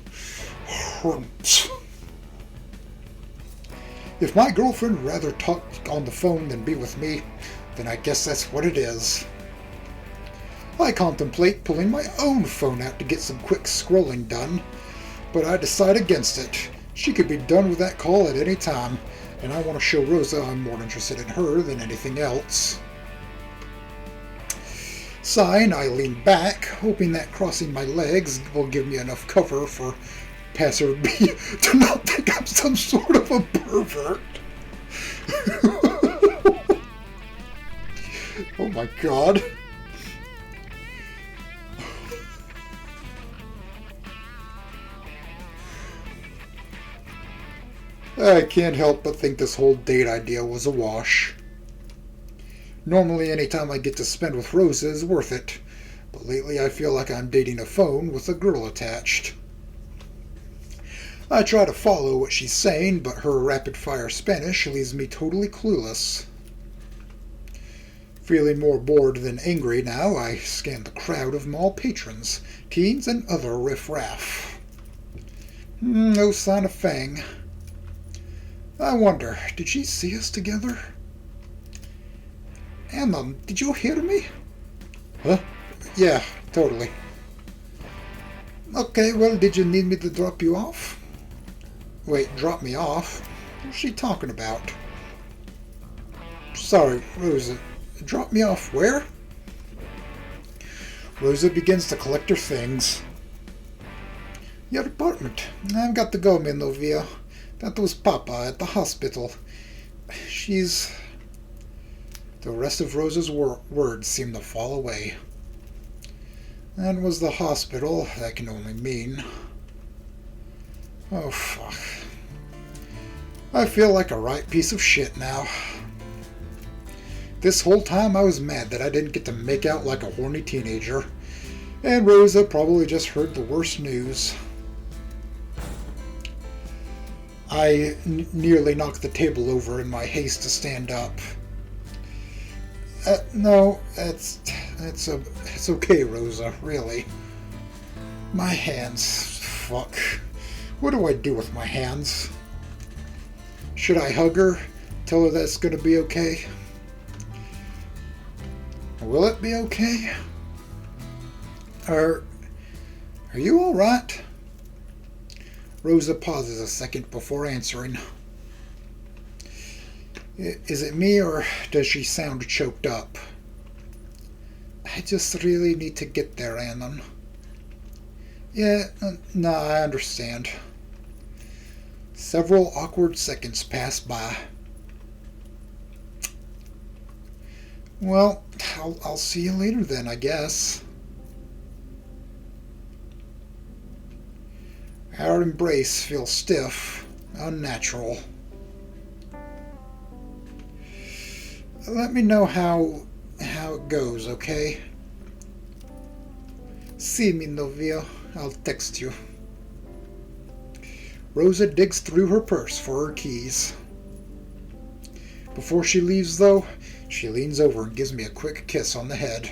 If my girlfriend would rather talk on the phone than be with me, then I guess that's what it is. I contemplate pulling my own phone out to get some quick scrolling done, but I decide against it. She could be done with that call at any time, and I want to show Rosa I'm more interested in her than anything else. Sighing, I lean back, hoping that crossing my legs will give me enough cover for passerby do not think I'm some sort of a pervert. Oh my god. I can't help but think this whole date idea was a wash. Normally, any time I get to spend with Rosa is worth it, but lately I feel like I'm dating a phone with a girl attached. I try to follow what she's saying, but her rapid-fire Spanish leaves me totally clueless. Feeling more bored than angry now, I scan the crowd of mall patrons, teens, and other riffraff. No sign of Fang. I wonder, did she see us together? Emma, did you hear me? Huh? Yeah, totally. Okay, well, did you need me to drop you off? Wait, drop me off? What's she talking about? Sorry, Rosa. Drop me off where? Rosa begins to collect her things. Your apartment. I've got to go, mi novia. That was Papa at the hospital. She's... The rest of Rosa's words seem to fall away. That was the hospital. That can only mean... Oh, fuck. I feel like a right piece of shit now. This whole time I was mad that I didn't get to make out like a horny teenager. And Rosa probably just heard the worst news. I nearly knocked the table over in my haste to stand up. No, it's okay, Rosa, really. My hands, fuck. What do I do with my hands? Should I hug her? Tell her that's gonna be okay? Will it be okay? Are you alright? Rosa pauses a second before answering. Is it me, or does she sound choked up? I just really need to get there, Annan. Yeah, no, I understand. Several awkward seconds pass by. Well, I'll see you later then, I guess. Our embrace feels stiff, unnatural. Let me know how it goes, okay? See me, novia. I'll text you. Rosa digs through her purse for her keys. Before she leaves, though, she leans over and gives me a quick kiss on the head.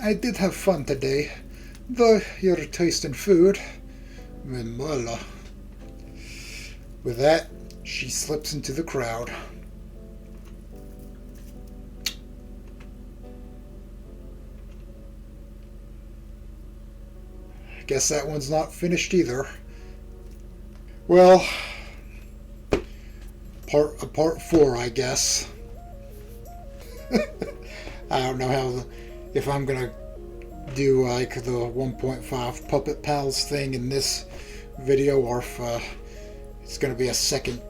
I did have fun today, though your taste in food. Memola. With that, she slips into the crowd. Guess that one's not finished either. Well, part 4, I guess. I don't know if I'm gonna do like the 1.5 Puppet Pals thing in this video, or if it's gonna be a second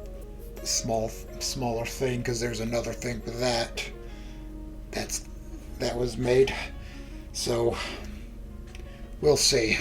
smaller thing, because there's another thing with that was made. So we'll see.